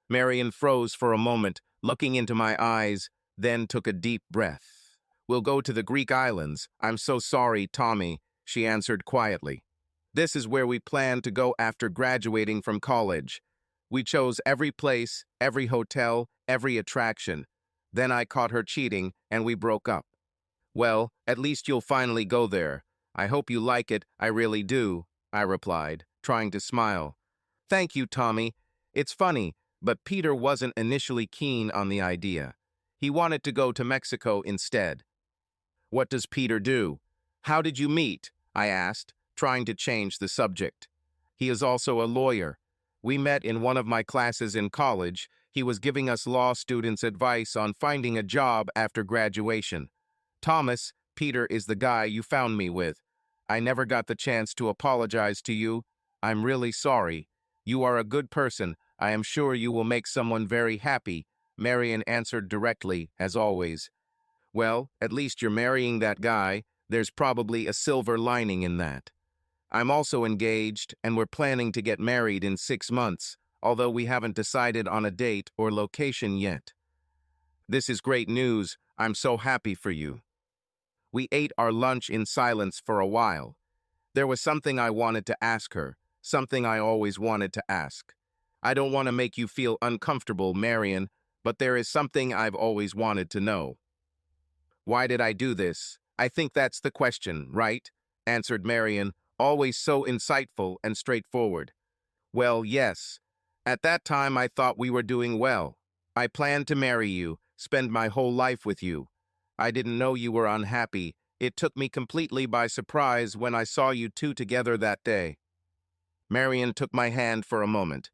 Marion froze for a moment, looking into my eyes, then took a deep breath. "We'll go to the Greek islands. I'm so sorry, Tommy," she answered quietly. This is where we plan to go after graduating from college. We chose every place, every hotel, every attraction. Then I caught her cheating, and we broke up. Well, at least you'll finally go there. I hope you like it, I really do, I replied, trying to smile. Thank you, Tommy. It's funny, but Peter wasn't initially keen on the idea. He wanted to go to Mexico instead. What does Peter do? How did you meet? I asked, trying to change the subject. He is also a lawyer. We met in one of my classes in college. He was giving us law students advice on finding a job after graduation. Thomas, Peter is the guy you found me with. I never got the chance to apologize to you. I'm really sorry. You are a good person. I am sure you will make someone very happy, Marian answered directly, as always. Well, at least you're marrying that guy. There's probably a silver lining in that. I'm also engaged, and we're planning to get married in 6 months, although we haven't decided on a date or location yet. This is great news. I'm so happy for you. We ate our lunch in silence for a while. There was something I wanted to ask her, something I always wanted to ask. I don't want to make you feel uncomfortable, Marian, but there is something I've always wanted to know. Why did I do this? I think that's the question, right? Answered Marian, always so insightful and straightforward. Well, yes. At that time, I thought we were doing well. I planned to marry you, spend my whole life with you. I didn't know you were unhappy. It took me completely by surprise when I saw you two together that day. Marian took my hand for a moment.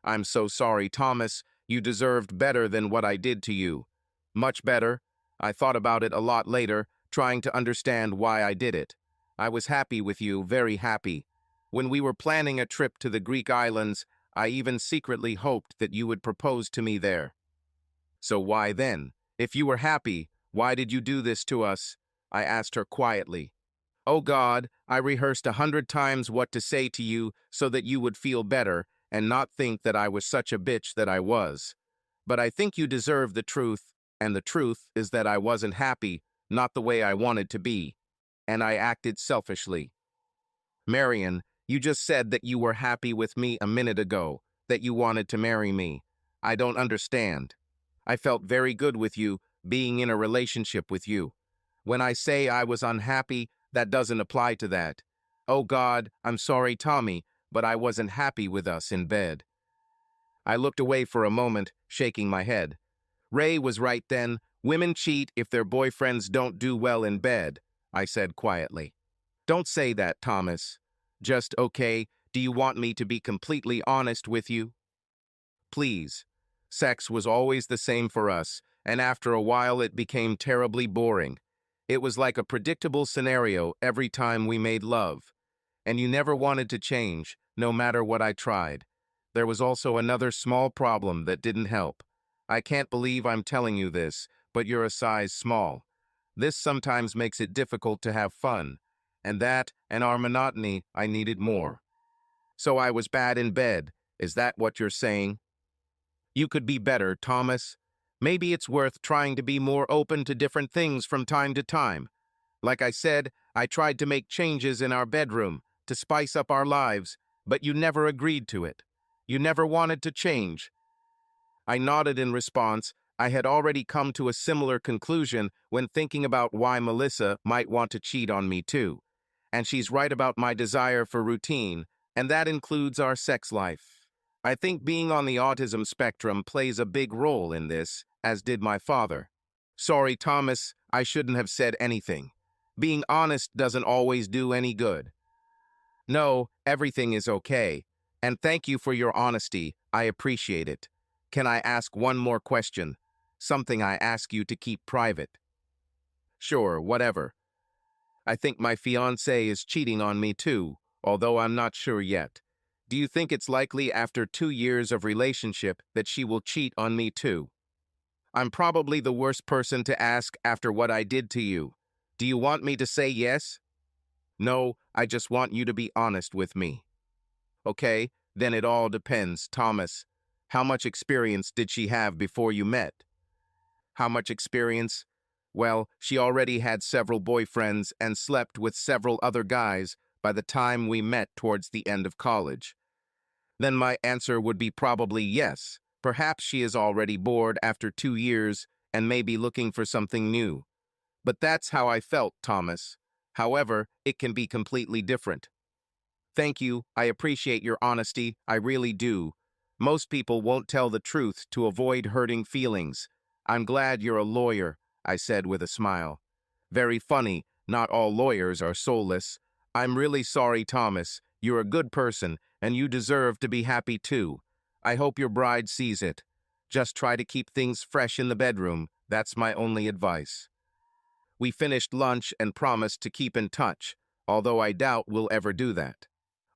I'm so sorry, Thomas. You deserved better than what I did to you. Much better. I thought about it a lot later, trying to understand why I did it. I was happy with you, very happy. When we were planning a trip to the Greek islands, I even secretly hoped that you would propose to me there. So why then? If you were happy, why did you do this to us? I asked her quietly. Oh God, I rehearsed 100 times what to say to you so that you would feel better and not think that I was such a bitch that I was. But I think you deserve the truth, and the truth is that I wasn't happy, not the way I wanted to be, and I acted selfishly. Marian, you just said that you were happy with me a minute ago, that you wanted to marry me. I don't understand. I felt very good with you, being in a relationship with you. When I say I was unhappy, that doesn't apply to that. Oh God, I'm sorry, Tommy, but I wasn't happy with us in bed. I looked away for a moment, shaking my head. Ray was right then. Women cheat if their boyfriends don't do well in bed, I said quietly. Don't say that, Thomas. Just, okay, do you want me to be completely honest with you? Please. Sex was always the same for us, and after a while it became terribly boring. It was like a predictable scenario every time we made love. And you never wanted to change, no matter what I tried. There was also another small problem that didn't help. I can't believe I'm telling you this, but you're a size small. This sometimes makes it difficult to have fun, and that, and our monotony, I needed more. So I was bad in bed. Is that what you're saying? You could be better, Thomas. Maybe it's worth trying to be more open to different things from time to time. Like I said, I tried to make changes in our bedroom to spice up our lives, but you never agreed to it. You never wanted to change. I nodded in response. I had already come to a similar conclusion when thinking about why Melissa might want to cheat on me too. And she's right about my desire for routine, and that includes our sex life. I think being on the autism spectrum plays a big role in this, as did my father. Sorry, Thomas, I shouldn't have said anything. Being honest doesn't always do any good. No, everything is okay. And thank you for your honesty. I appreciate it. Can I ask one more question? Something I ask you to keep private. Sure, whatever. I think my fiancé is cheating on me too, although I'm not sure yet. Do you think it's likely after 2 years of relationship that she will cheat on me too? I'm probably the worst person to ask after what I did to you. Do you want me to say yes? No, I just want you to be honest with me. Okay, then it all depends, Thomas. How much experience did she have before you met? How much experience? Well, she already had several boyfriends and slept with several other guys by the time we met towards the end of college. Then my answer would be probably yes. Perhaps she is already bored after 2 years and may be looking for something new. But that's how I felt, Thomas. However, it can be completely different. Thank you, I appreciate your honesty, I really do. Most people won't tell the truth to avoid hurting feelings. I'm glad you're a lawyer, I said with a smile. Very funny, not all lawyers are soulless. I'm really sorry, Thomas. You're a good person, and you deserve to be happy too. I hope your bride sees it. Just try to keep things fresh in the bedroom. That's my only advice. We finished lunch and promised to keep in touch, although I doubt we'll ever do that.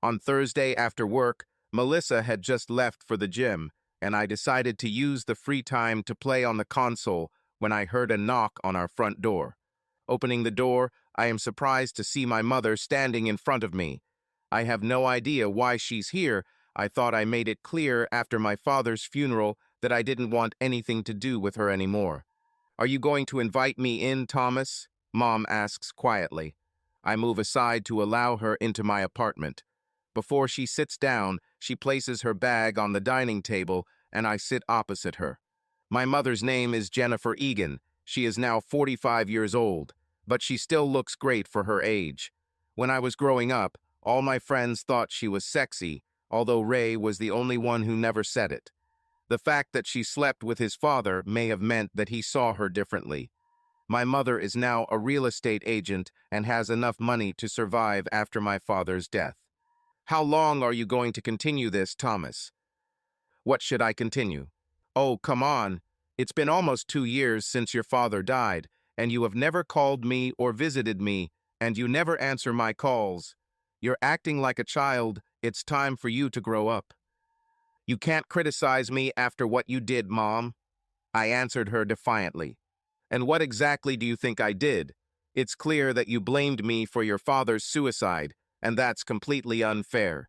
On Thursday after work, Melissa had just left for the gym, and I decided to use the free time to play on the console when I heard a knock on our front door. Opening the door, I am surprised to see my mother standing in front of me. I have no idea why she's here. I thought I made it clear after my father's funeral that I didn't want anything to do with her anymore. Are you going to invite me in, Thomas? Mom asks quietly. I move aside to allow her into my apartment. Before she sits down, she places her bag on the dining table, and I sit opposite her. My mother's name is Jennifer Egan. She is now 45 years old, but she still looks great for her age. When I was growing up, all my friends thought she was sexy, although Ray was the only one who never said it. The fact that she slept with his father may have meant that he saw her differently. My mother is now a real estate agent and has enough money to survive after my father's death. How long are you going to continue this, Thomas? What should I continue? Oh, come on. It's been almost 2 years since your father died, and you have never called me or visited me, and you never answer my calls. You're acting like a child. It's time for you to grow up. You can't criticize me after what you did, Mom. I answered her defiantly. And what exactly do you think I did? It's clear that you blamed me for your father's suicide, and that's completely unfair.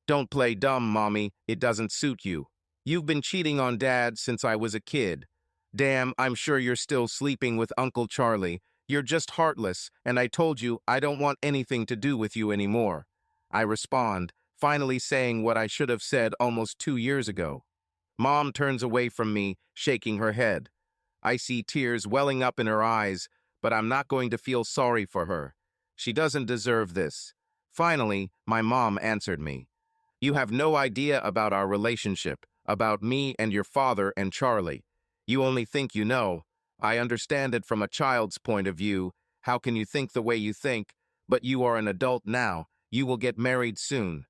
Don't play dumb, Mommy. It doesn't suit you. You've been cheating on Dad since I was a kid. Damn, I'm sure you're still sleeping with Uncle Charlie. You're just heartless, and I told you I don't want anything to do with you anymore. I respond, finally saying what I should have said almost 2 years ago. Mom turns away from me, shaking her head. I see tears welling up in her eyes, but I'm not going to feel sorry for her. She doesn't deserve this. Finally, my mom answered me. You have no idea about our relationship, about me and your father and Charlie. You only think you know. I understand it from a child's point of view. How can you think the way you think? But you are an adult now. You will get married soon.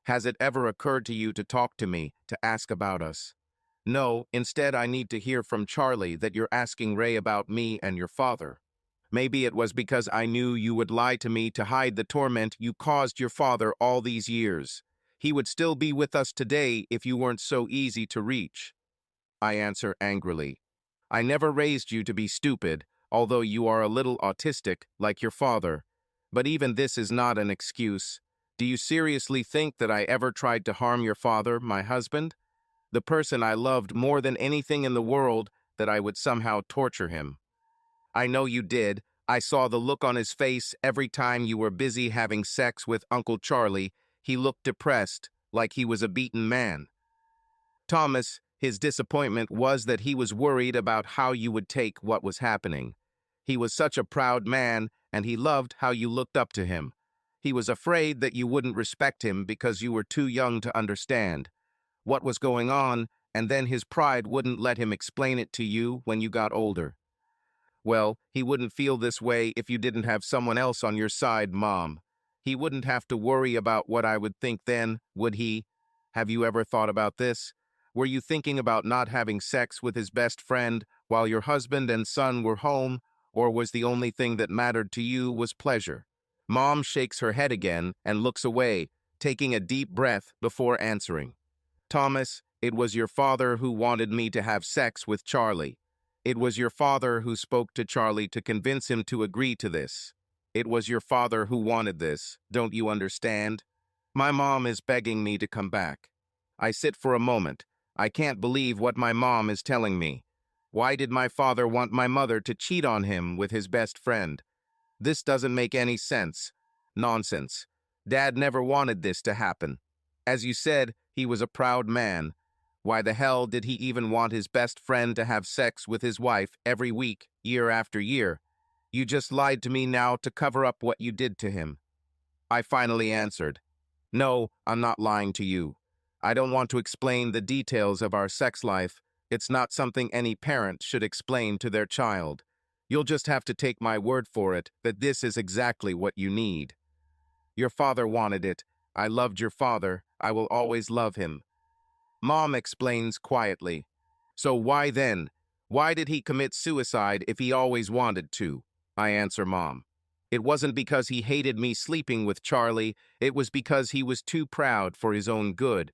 Has it ever occurred to you to talk to me, to ask about us? No, instead I need to hear from Charlie that you're asking Ray about me and your father. Maybe it was because I knew you would lie to me to hide the torment you caused your father all these years. He would still be with us today if you weren't so easy to reach. I answer angrily. I never raised you to be stupid, although you are a little autistic like your father. But even this is not an excuse. Do you seriously think that I ever tried to harm your father, my husband? The person I loved more than anything in the world, that I would somehow torture him? I know you did. I saw the look on his face every time you were busy having sex with Uncle Charlie. He looked depressed, like he was a beaten man. Thomas, his disappointment was that he was worried about how you would take what was happening. He was such a proud man, and he loved how you looked up to him. He was afraid that you wouldn't respect him because you were too young to understand what was going on, and then his pride wouldn't let him explain it to you when you got older. Well, he wouldn't feel this way if you didn't have someone else on your side, Mom. He wouldn't have to worry about what I would think then, would he? Have you ever thought about this? Were you thinking about not having sex with his best friend while your husband and son were home, or was the only thing that mattered to you was pleasure? Mom shakes her head again and looks away, taking a deep breath before answering. Thomas, it was your father who wanted me to have sex with Charlie. It was your father who spoke to Charlie to convince him to agree to this. It was your father who wanted this, don't you understand? My mom is begging me to come back. I sit for a moment. I can't believe what my mom is telling me. Why did my father want my mother to cheat on him with his best friend? This doesn't make any sense. Nonsense. Dad never wanted this to happen. As you said, he was a proud man. Why the hell did he even want his best friend to have sex with his wife every week, year after year? You just lied to me now to cover up what you did to him. I finally answered, "No, I'm not lying to you. I don't want to explain the details of our sex life. It's not something any parent should explain to their child. You'll just have to take my word for it that this is exactly what you need. Your father wanted it. I loved your father. I will always love him." Mom explains quietly. So why then? Why did he commit suicide if he always wanted to? I answer Mom. It wasn't because he hated me sleeping with Charlie. It was because he was too proud for his own good.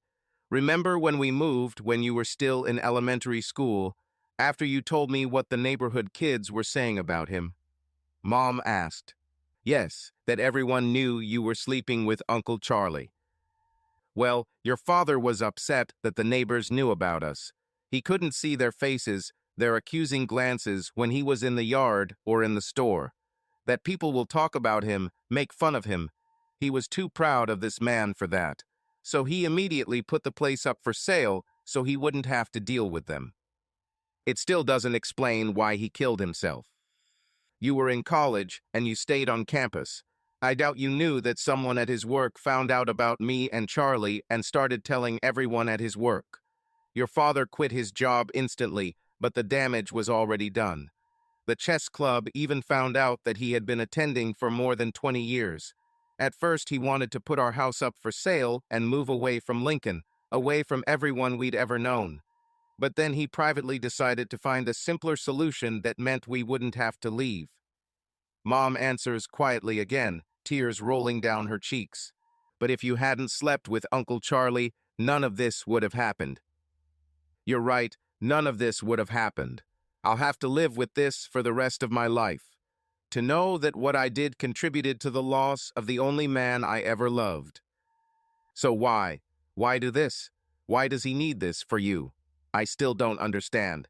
Remember when we moved when you were still in elementary school, after you told me what the neighborhood kids were saying about him? Mom asked. Yes, that everyone knew you were sleeping with Uncle Charlie. Well, your father was upset that the neighbors knew about us. He couldn't see their faces, their accusing glances when he was in the yard or in the store. That people will talk about him, make fun of him. He was too proud of this man for that. So he immediately put the place up for sale so he wouldn't have to deal with them. It still doesn't explain why he killed himself. You were in college and you stayed on campus. I doubt you knew that someone at his work found out about me and Charlie and started telling everyone at his work. Your father quit his job instantly, but the damage was already done. The chess club even found out that he had been attending for more than 20 years. At first, he wanted to put our house up for sale and move away from Lincoln, away from everyone we'd ever known. But then he privately decided to find a simpler solution that meant we wouldn't have to leave. Mom answers quietly again, tears rolling down her cheeks. But if you hadn't slept with Uncle Charlie, none of this would have happened. You're right, none of this would have happened. I'll have to live with this for the rest of my life. To know that what I did contributed to the loss of the only man I ever loved. So why? Why do this? Why does he need this for you? I still don't understand.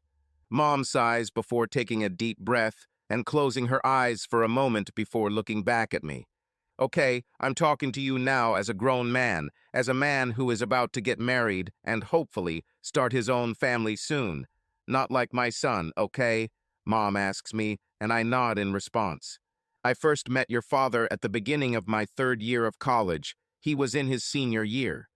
Mom sighs before taking a deep breath and closing her eyes for a moment before looking back at me. Okay, I'm talking to you now as a grown man, as a man who is about to get married and hopefully start his own family soon. Not like my son, okay? Mom asks me, and I nod in response. I first met your father at the beginning of my 3rd year of college. He was in his senior year.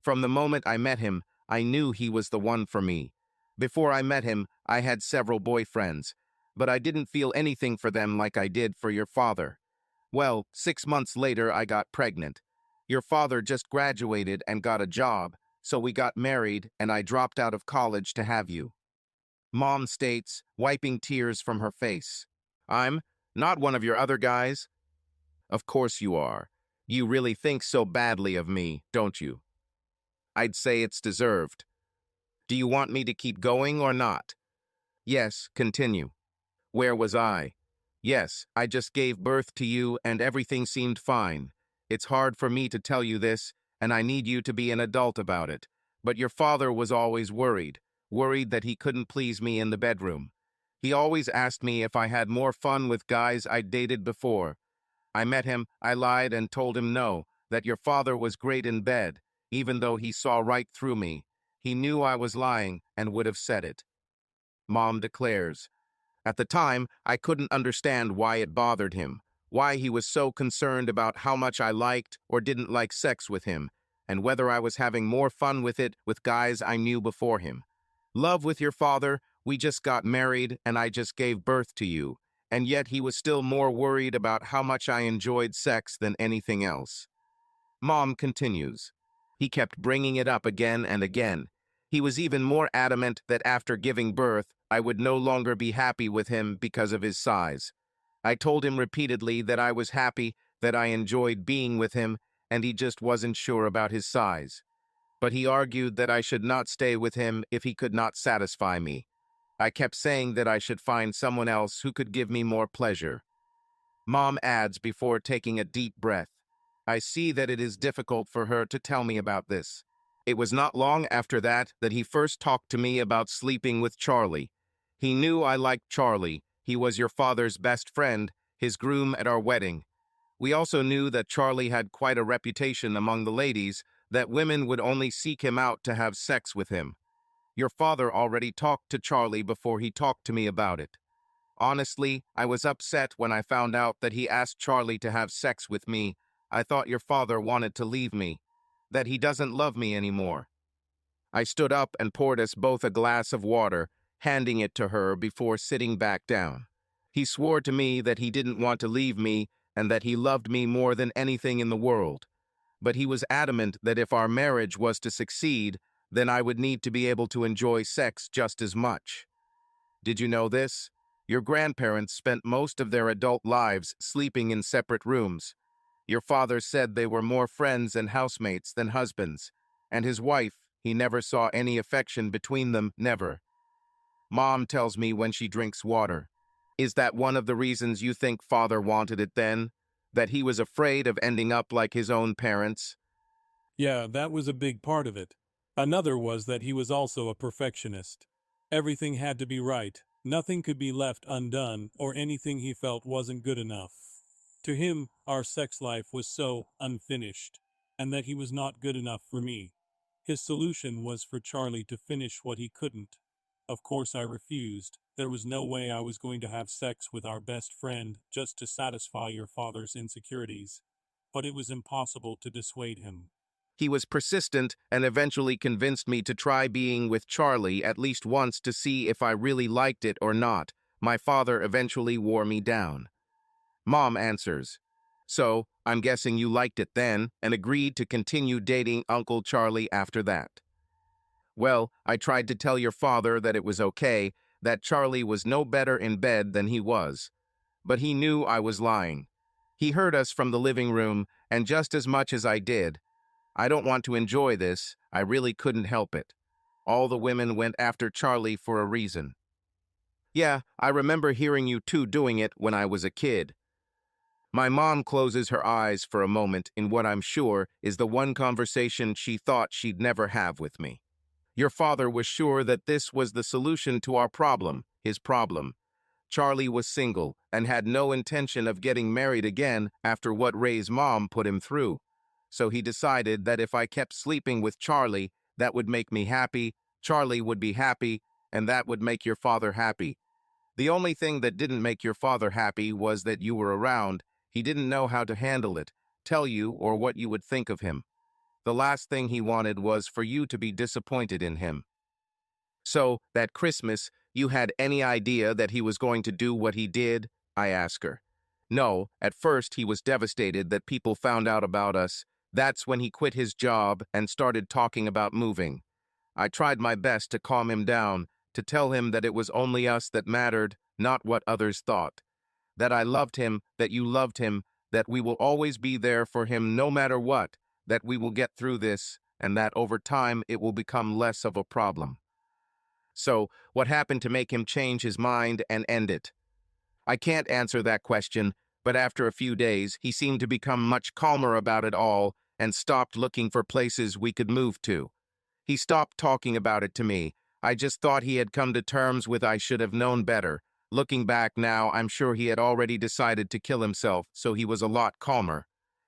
From the moment I met him, I knew he was the one for me. Before I met him, I had several boyfriends, but I didn't feel anything for them like I did for your father. Well, 6 months later, I got pregnant. Your father just graduated and got a job, so we got married and I dropped out of college to have you. Mom states, wiping tears from her face. I'm not one of your other guys. Of course you are. You really think so badly of me, don't you? I'd say it's deserved. Do you want me to keep going or not? Yes, continue. Where was I? Yes, I just gave birth to you and everything seemed fine. It's hard for me to tell you this, and I need you to be an adult about it. But your father was always worried that he couldn't please me in the bedroom. He always asked me if I had more fun with guys I'd dated before. I met him, I lied and told him no, that your father was great in bed, even though he saw right through me. He knew I was lying and would have said it. Mom declares. At the time, I couldn't understand why it bothered him, why he was so concerned about how much I liked or didn't like sex with him, and whether I was having more fun with it with guys I knew before him. Love with your father, we just got married and I just gave birth to you, and yet he was still more worried about how much I enjoyed sex than anything else. Mom continues. He kept bringing it up again and again. He was even more adamant that after giving birth, I would no longer be happy with him because of his size. I told him repeatedly that I was happy, that I enjoyed being with him, and he just wasn't sure about his size. But he argued that I should not stay with him if he could not satisfy me. I kept saying that I should find someone else who could give me more pleasure. Mom adds before taking a deep breath. I see that it is difficult for her to tell me about this. It was not long after that he first talked to me about sleeping with Charlie. He knew I liked Charlie. He was your father's best friend, his groom at our wedding. We also knew that Charlie had quite a reputation among the ladies, that women would only seek him out to have sex with him. Your father already talked to Charlie before he talked to me about it. Honestly, I was upset when I found out that he asked Charlie to have sex with me. I thought your father wanted to leave me, that he doesn't love me anymore. I stood up and poured us both a glass of water, handing it to her before sitting back down. He swore to me that he didn't want to leave me and that he loved me more than anything in the world. But he was adamant that if our marriage was to succeed, then I would need to be able to enjoy sex just as much. Did you know this? Your grandparents spent most of their adult lives sleeping in separate rooms. Your father said they were more friends and housemates than husbands, and his wife, he never saw any affection between them, never. Mom tells me when she drinks water. Is that one of the reasons you think father wanted it then? That he was afraid of ending up like his own parents? Yeah, that was a big part of it. Another was that he was also a perfectionist. Everything had to be right, nothing could be left undone, or anything he felt wasn't good enough. To him, our sex life was so unfinished, and that he was not good enough for me. His solution was for Charlie to finish what he couldn't. Of course, I refused. There was no way I was going to have sex with our best friend just to satisfy your father's insecurities. But it was impossible to dissuade him. He was persistent and eventually convinced me to try being with Charlie at least once to see if I really liked it or not. My father eventually wore me down. Mom answers, "So, I'm guessing you liked it then and agreed to continue dating Uncle Charlie after that." Well, I tried to tell your father that it was okay, that Charlie was no better in bed than he was. But he knew I was lying. He heard us from the living room, and just as much as I did, I don't want to enjoy this, I really couldn't help it. All the women went after Charlie for a reason. Yeah, I remember hearing you two doing it when I was a kid. My mom closes her eyes for a moment in what I'm sure is the one conversation she thought she'd never have with me. Your father was sure that this was the solution to our problem, his problem. Charlie was single and had no intention of getting married again after what Ray's mom put him through. So he decided that if I kept sleeping with Charlie, that would make me happy, Charlie would be happy, and that would make your father happy. The only thing that didn't make your father happy was that you were around. He didn't know how to handle it, tell you, or what you would think of him. The last thing he wanted was for you to be disappointed in him. So, that Christmas, you had any idea that he was going to do what he did? I asked her. No, at first he was devastated that people found out about us. That's when he quit his job and started talking about moving. I tried my best to calm him down, to tell him that it was only us that mattered, not what others thought. That I loved him, that you loved him, that we will always be there for him no matter what, that we will get through this, and that over time it will become less of a problem. So, what happened to make him change his mind and end it? I can't answer that question, but after a few days, he seemed to become much calmer about it all and stopped looking for places we could move to. He stopped talking about it to me. I just thought he had come to terms with I should have known better. Looking back now, I'm sure he had already decided to kill himself, so he was a lot calmer.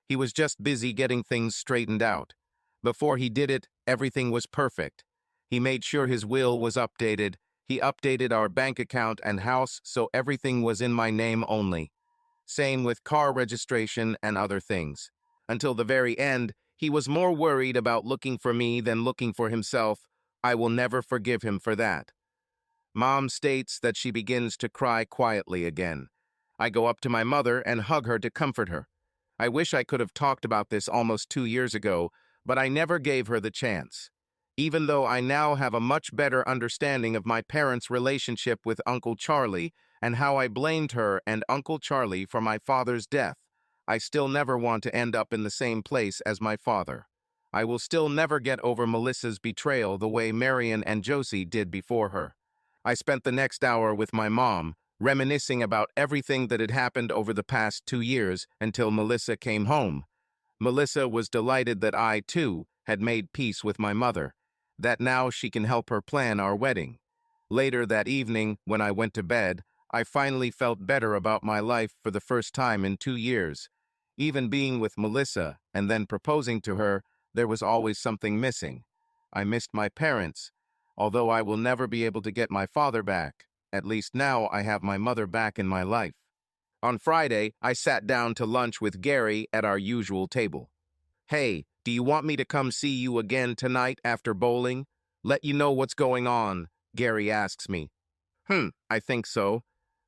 He was just busy getting things straightened out. Before he did it, everything was perfect. He made sure his will was updated. He updated our bank account and house so everything was in my name only. Same with car registration and other things. Until the very end, he was more worried about looking for me than looking for himself. I will never forgive him for that. Mom states that she begins to cry quietly again. I go up to my mother and hug her to comfort her. I wish I could have talked about this almost 2 years ago, but I never gave her the chance. Even though I now have a much better understanding of my parents' relationship with Uncle Charlie and how I blamed her and Uncle Charlie for my father's death, I still never want to end up in the same place as my father. I will still never get over Melissa's betrayal the way Marion and Josie did before her. I spent the next hour with my mom, reminiscing about everything that had happened over the past 2 years until Melissa came home. Melissa was delighted that I, too, had made peace with my mother, that now she can help her plan our wedding. Later that evening, when I went to bed, I finally felt better about my life for the first time in 2 years. Even being with Melissa and then proposing to her, there was always something missing. I missed my parents, although I will never be able to get my father back. At least now I have my mother back in my life. On Friday, I sat down to lunch with Gary at our usual table. "Hey, do you want me to come see you again tonight after bowling? Let you know what's going on," Gary asks me. I think so.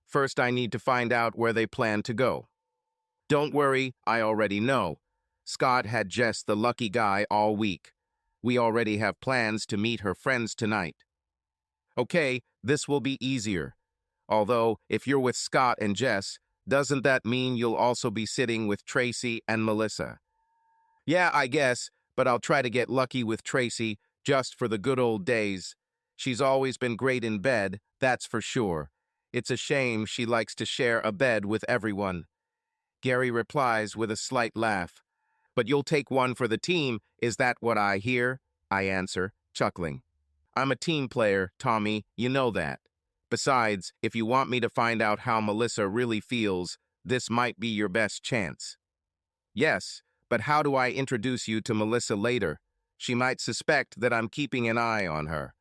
First, I need to find out where they plan to go. Don't worry, I already know. Scott had Jess the lucky guy all week. We already have plans to meet her friends tonight. Okay, this will be easier. Although, if you're with Scott and Jess, doesn't that mean you'll also be sitting with Tracy and Melissa? Yeah, I guess, but I'll try to get lucky with Tracy, just for the good old days. She's always been great in bed, that's for sure. It's a shame she likes to share a bed with everyone. Gary replies with a slight laugh. But you'll take one for the team, is that what I hear? I answer, chuckling. I'm a team player, Tommy, you know that. Besides, if you want me to find out how Melissa really feels, this might be your best chance. Yes, but how do I introduce you to Melissa later? She might suspect that I'm keeping an eye on her.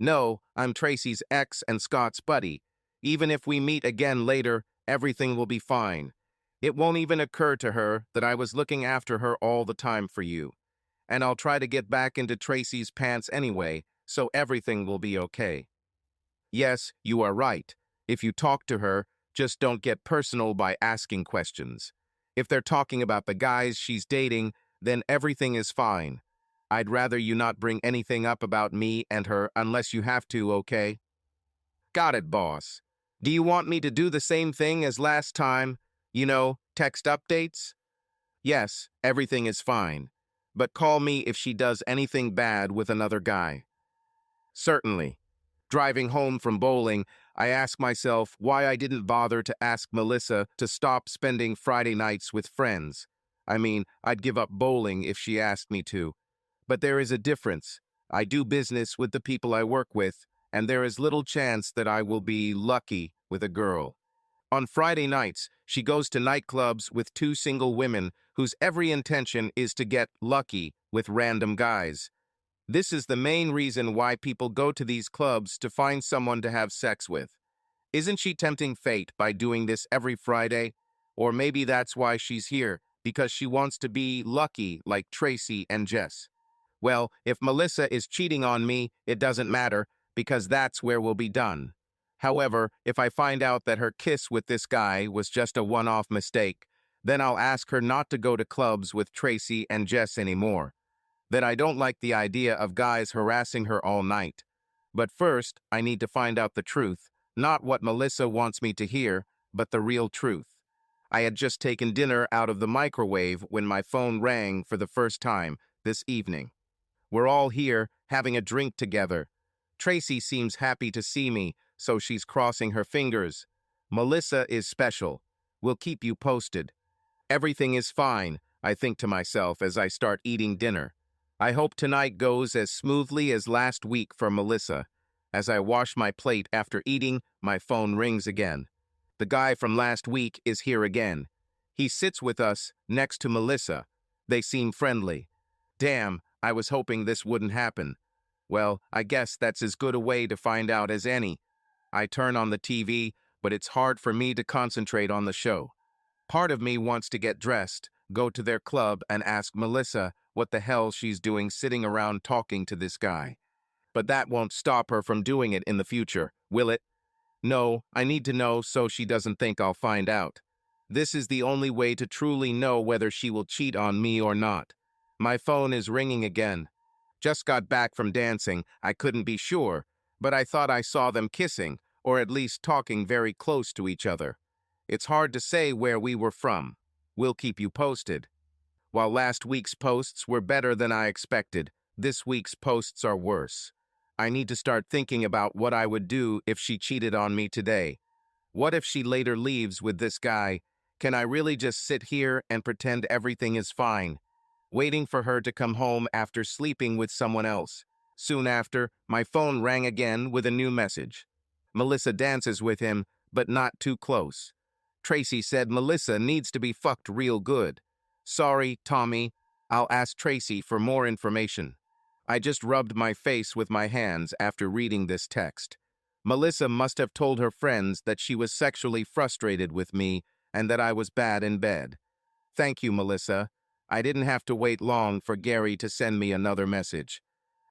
No, I'm Tracy's ex and Scott's buddy. Even if we meet again later, everything will be fine. It won't even occur to her that I was looking after her all the time for you. And I'll try to get back into Tracy's pants anyway, so everything will be okay. Yes, you are right. If you talk to her, just don't get personal by asking questions. If they're talking about the guys she's dating, then everything is fine. I'd rather you not bring anything up about me and her unless you have to, okay? Got it, boss. Do you want me to do the same thing as last time? You know, text updates? Yes, everything is fine. But call me if she does anything bad with another guy. Certainly. Driving home from bowling, I ask myself why I didn't bother to ask Melissa to stop spending Friday nights with friends. I mean, I'd give up bowling if she asked me to. But there is a difference. I do business with the people I work with, and there is little chance that I will be lucky with a girl. On Friday nights, she goes to nightclubs with two single women whose every intention is to get lucky with random guys. This is the main reason why people go to these clubs to find someone to have sex with. Isn't she tempting fate by doing this every Friday? Or maybe that's why she's here, because she wants to be lucky like Tracy and Jess. Well, if Melissa is cheating on me, it doesn't matter, because that's where we'll be done. However, if I find out that her kiss with this guy was just a one-off mistake, then I'll ask her not to go to clubs with Tracy and Jess anymore. That I don't like the idea of guys harassing her all night. But first, I need to find out the truth, not what Melissa wants me to hear, but the real truth. I had just taken dinner out of the microwave when my phone rang for the first time this evening. We're all here, having a drink together. Tracy seems happy to see me, so she's crossing her fingers. Melissa is special. We'll keep you posted. Everything is fine, I think to myself as I start eating dinner. I hope tonight goes as smoothly as last week for Melissa. As I wash my plate after eating, my phone rings again. The guy from last week is here again. He sits with us next to Melissa. They seem friendly. Damn, I was hoping this wouldn't happen. Well, I guess that's as good a way to find out as any. I turn on the TV, but it's hard for me to concentrate on the show. Part of me wants to get dressed, go to their club, and ask Melissa what the hell she's doing sitting around talking to this guy. But that won't stop her from doing it in the future, will it? No, I need to know so she doesn't think I'll find out. This is the only way to truly know whether she will cheat on me or not. My phone is ringing again. Just got back from dancing, I couldn't be sure, but I thought I saw them kissing, or at least talking very close to each other. It's hard to say where we were from. We'll keep you posted. While last week's posts were better than I expected, this week's posts are worse. I need to start thinking about what I would do if she cheated on me today. What if she later leaves with this guy? Can I really just sit here and pretend everything is fine, waiting for her to come home after sleeping with someone else? Soon after, my phone rang again with a new message. Melissa dances with him, but not too close. Tracy said Melissa needs to be fucked real good. Sorry, Tommy. I'll ask Tracy for more information. I just rubbed my face with my hands after reading this text. Melissa must have told her friends that she was sexually frustrated with me and that I was bad in bed. Thank you, Melissa. I didn't have to wait long for Gary to send me another message.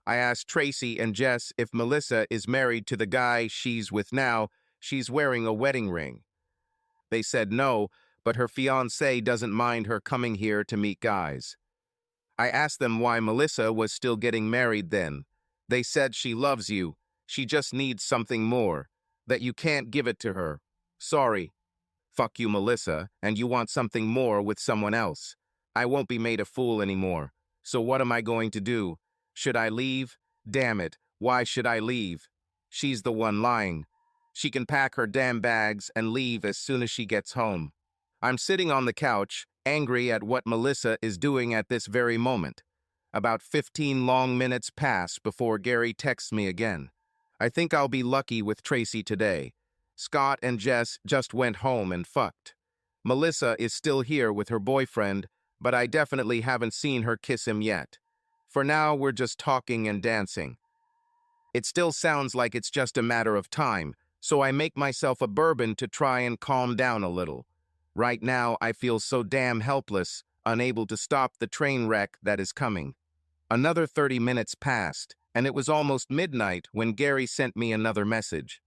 I asked Tracy and Jess if Melissa is married to the guy she's with now. She's wearing a wedding ring. They said no, but her fiancé doesn't mind her coming here to meet guys. I asked them why Melissa was still getting married then. They said she loves you. She just needs something more. That you can't give it to her. Sorry. Fuck you, Melissa, and you want something more with someone else. I won't be made a fool anymore. So what am I going to do? Should I leave? Damn it, why should I leave? She's the one lying. She can pack her damn bags and leave as soon as she gets home. I'm sitting on the couch, angry at what Melissa is doing at this very moment. About 15 long minutes pass before Gary texts me again. I think I'll be lucky with Tracy today. Scott and Jess just went home and fucked. Melissa is still here with her boyfriend, but I definitely haven't seen her kiss him yet. For now, we're just talking and dancing. It still sounds like it's just a matter of time, so I make myself a bourbon to try and calm down a little. Right now, I feel so damn helpless, unable to stop the train wreck that is coming. Another 30 minutes passed, and it was almost midnight when Gary sent me another message.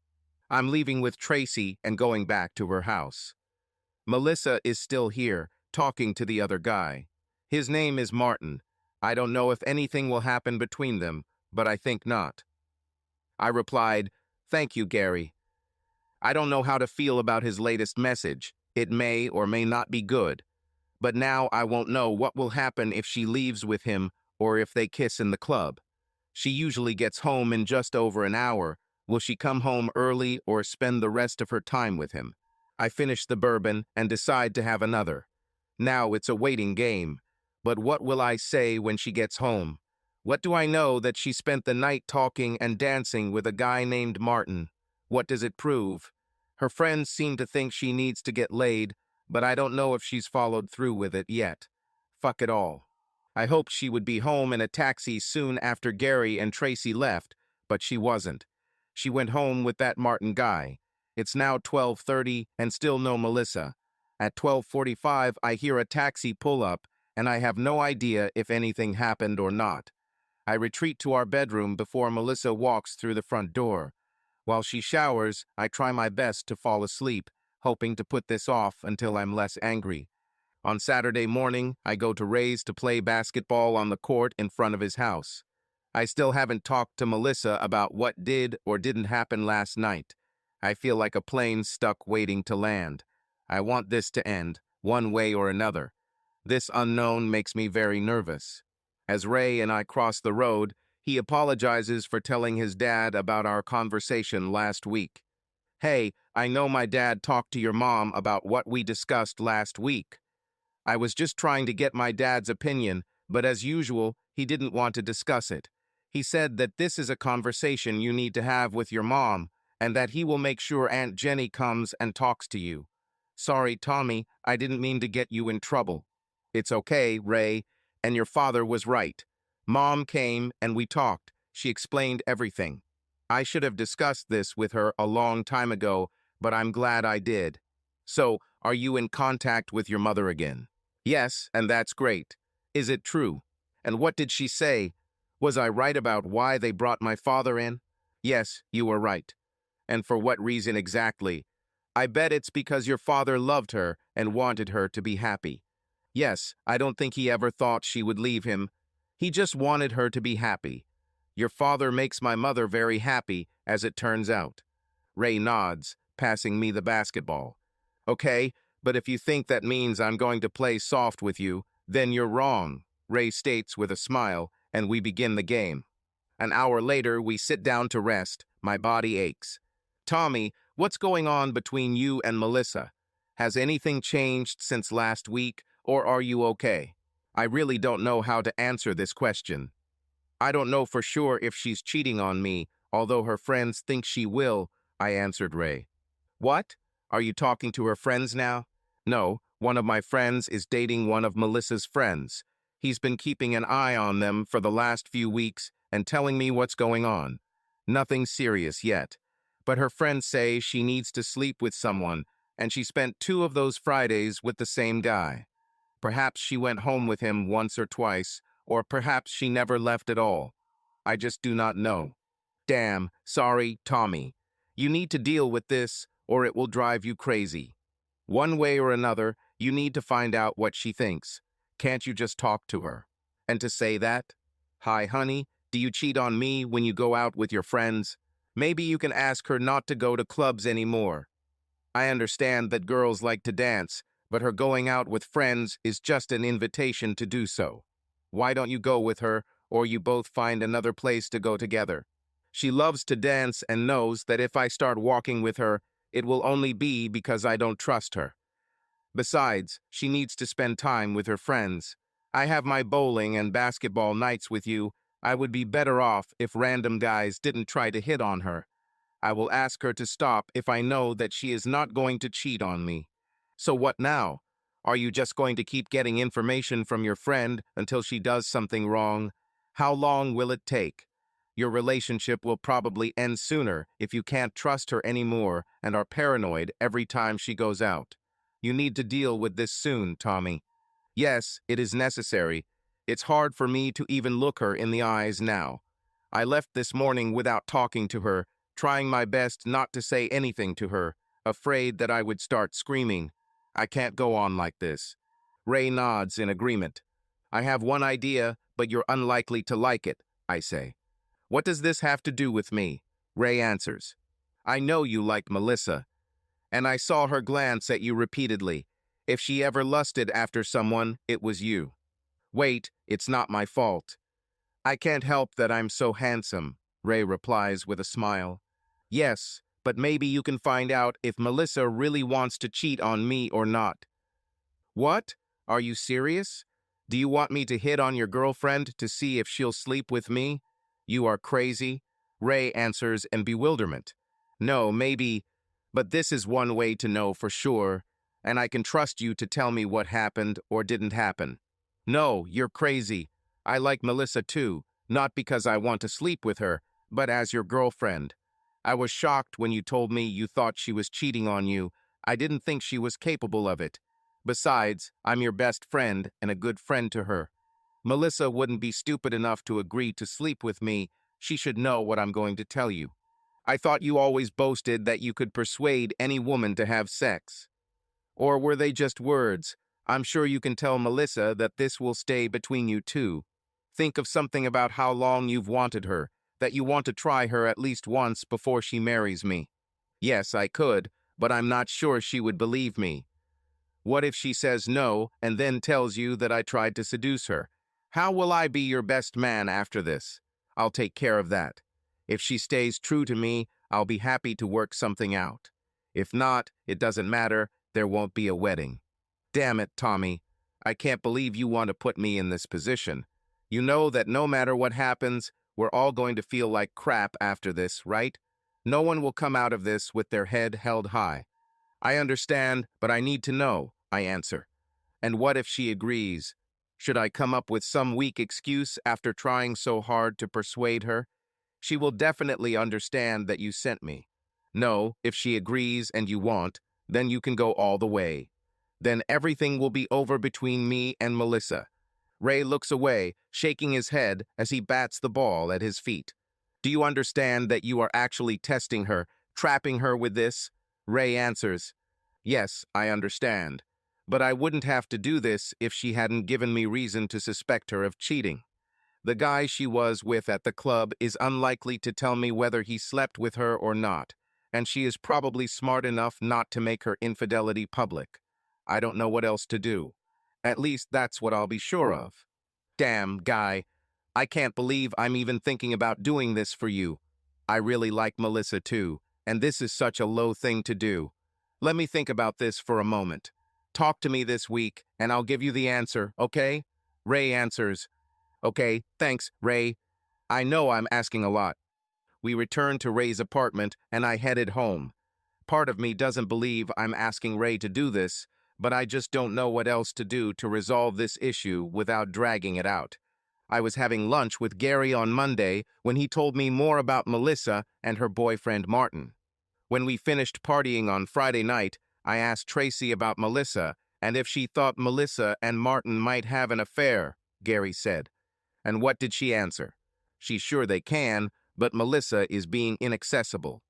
I'm leaving with Tracy and going back to her house. Melissa is still here, talking to the other guy. His name is Martin. I don't know if anything will happen between them, but I think not. I replied, "Thank you, Gary." I don't know how to feel about his latest message. It may or may not be good. But now I won't know what will happen if she leaves with him or if they kiss in the club. She usually gets home in just over an hour. Will she come home early or spend the rest of her time with him? I finish the bourbon and decide to have another. Now it's a waiting game. But what will I say when she gets home? What do I know that she spent the night talking and dancing with a guy named Martin? What does it prove? Her friends seem to think she needs to get laid, but I don't know if she's followed through with it yet. Fuck it all. I hoped she would be home in a taxi soon after Gary and Tracy left, but she wasn't. She went home with that Martin guy. It's now 12:30 and still no Melissa. At 12:45, I hear a taxi pull up, and I have no idea if anything happened or not. I retreat to our bedroom before Melissa walks through the front door. While she showers, I try my best to fall asleep, hoping to put this off until I'm less angry. On Saturday morning, I go to Ray's to play basketball on the court in front of his house. I still haven't talked to Melissa about what did or didn't happen last night. I feel like a plane stuck waiting to land. I want this to end, one way or another. This unknown makes me very nervous. As Ray and I cross the road, he apologizes for telling his dad about our conversation last week. "Hey, I know my dad talked to your mom about what we discussed last week. I was just trying to get my dad's opinion, but as usual, he didn't want to discuss it. He said that this is a conversation you need to have with your mom, and that he will make sure Aunt Jenny comes and talks to you. Sorry, Tommy, I didn't mean to get you in trouble." "It's okay, Ray, and your father was right. Mom came and we talked. She explained everything. I should have discussed this with her a long time ago, but I'm glad I did." "So, are you in contact with your mother again?" "Yes, and that's great. Is it true? And what did she say? Was I right about why they brought my father in?" "Yes, you were right." "And for what reason exactly?" "I bet it's because your father loved her and wanted her to be happy." "Yes, I don't think he ever thought she would leave him. He just wanted her to be happy. Your father makes my mother very happy, as it turns out." Ray nods, passing me the basketball. "Okay, but if you think that means I'm going to play soft with you, then you're wrong," Ray states with a smile, and we begin the game. An hour later, we sit down to rest. My body aches. "Tommy, what's going on between you and Melissa? Has anything changed since last week, or are you okay?" I really don't know how to answer this question. I don't know for sure if she's cheating on me, although her friends think she will, I answered Ray. What? Are you talking to her friends now? No, one of my friends is dating one of Melissa's friends. He's been keeping an eye on them for the last few weeks and telling me what's going on. Nothing serious yet. But her friends say she needs to sleep with someone, and she spent 2 of those Fridays with the same guy. Perhaps she went home with him once or twice, or perhaps she never left at all. I just do not know. Damn, sorry, Tommy. You need to deal with this, or it will drive you crazy. One way or another, you need to find out what she thinks. Can't you just talk to her? And to say that, "Hi, honey, do you cheat on me when you go out with your friends?" Maybe you can ask her not to go to clubs anymore. I understand that girls like to dance, but her going out with friends is just an invitation to do so. Why don't you go with her, or you both find another place to go together? She loves to dance and knows that if I start walking with her, it will only be because I don't trust her. Besides, she needs to spend time with her friends. I have my bowling and basketball nights with you. I would be better off if random guys didn't try to hit on her. I will ask her to stop if I know that she is not going to cheat on me. So what now? Are you just going to keep getting information from your friend until she does something wrong? How long will it take? Your relationship will probably end sooner if you can't trust her anymore and are paranoid every time she goes out. You need to deal with this soon, Tommy. Yes, it is necessary. It's hard for me to even look her in the eyes now. I left this morning without talking to her, trying my best not to say anything to her, afraid that I would start screaming. I can't go on like this. Ray nods in agreement. I have one idea, but you're unlikely to like it, I say. What does this have to do with me? Ray answers. I know you like Melissa, and I saw her glance at you repeatedly. If she ever lusted after someone, it was you. Wait, it's not my fault. I can't help that I'm so handsome, Ray replies with a smile. Yes, but maybe you can find out if Melissa really wants to cheat on me or not. What? Are you serious? Do you want me to hit on your girlfriend to see if she'll sleep with me? You are crazy, Ray answers in bewilderment. No, maybe, but this is one way to know for sure, and I can trust you to tell me what happened or didn't happen. No, you're crazy. I like Melissa too, not because I want to sleep with her, but as your girlfriend. I was shocked when you told me you thought she was cheating on you. I didn't think she was capable of it. Besides, I'm your best friend and a good friend to her. Melissa wouldn't be stupid enough to agree to sleep with me. She should know what I'm going to tell you. I thought you always boasted that you could persuade any woman to have sex. Or were they just words? I'm sure you can tell Melissa that this will stay between you two. Think of something about how long you've wanted her, that you want to try her at least once before she marries me. Yes, I could, but I'm not sure she would believe me. What if she says no and then tells you that I tried to seduce her? How will I be your best man after this? I'll take care of that. If she stays true to me, I'll be happy to work something out. If not, it doesn't matter, there won't be a wedding. Damn it, Tommy. I can't believe you want to put me in this position. You know that no matter what happens, we're all going to feel like crap after this, right? No one will come out of this with their head held high. I understand, but I need to know, I answer. And what if she agrees? Should I come up with some weak excuse after trying so hard to persuade her? She will definitely understand that you sent me. No, if she agrees and you want, then you can go all the way. Then everything will be over between me and Melissa. Ray looks away, shaking his head as he bats the ball at his feet. Do you understand that you are actually testing her, trapping her with this? Ray answers, yes, I understand. But I wouldn't have to do this if she hadn't given me reason to suspect her of cheating. The guy she was with at the club is unlikely to tell me whether he slept with her or not, and she is probably smart enough not to make her infidelity public. I don't know what else to do. At least that's what I'll be sure of. Damn, guy. I can't believe I'm even thinking about doing this for you. I really like Melissa too, and this is such a low thing to do. Let me think about this for a moment. Talk to me this week, and I'll give you the answer, okay? Ray answers, okay, thanks, Ray. I know I'm asking a lot. We returned to Ray's apartment and I headed home. Part of me doesn't believe I'm asking Ray to do this, but I just don't know what else to do to resolve this issue without dragging it out. I was having lunch with Gary on Monday when he told me more about Melissa and her boyfriend Martin. When we finished partying on Friday night, I asked Tracy about Melissa and if she thought Melissa and Martin might have an affair, Gary said. And what did she answer? She's sure they can, but Melissa is being inaccessible.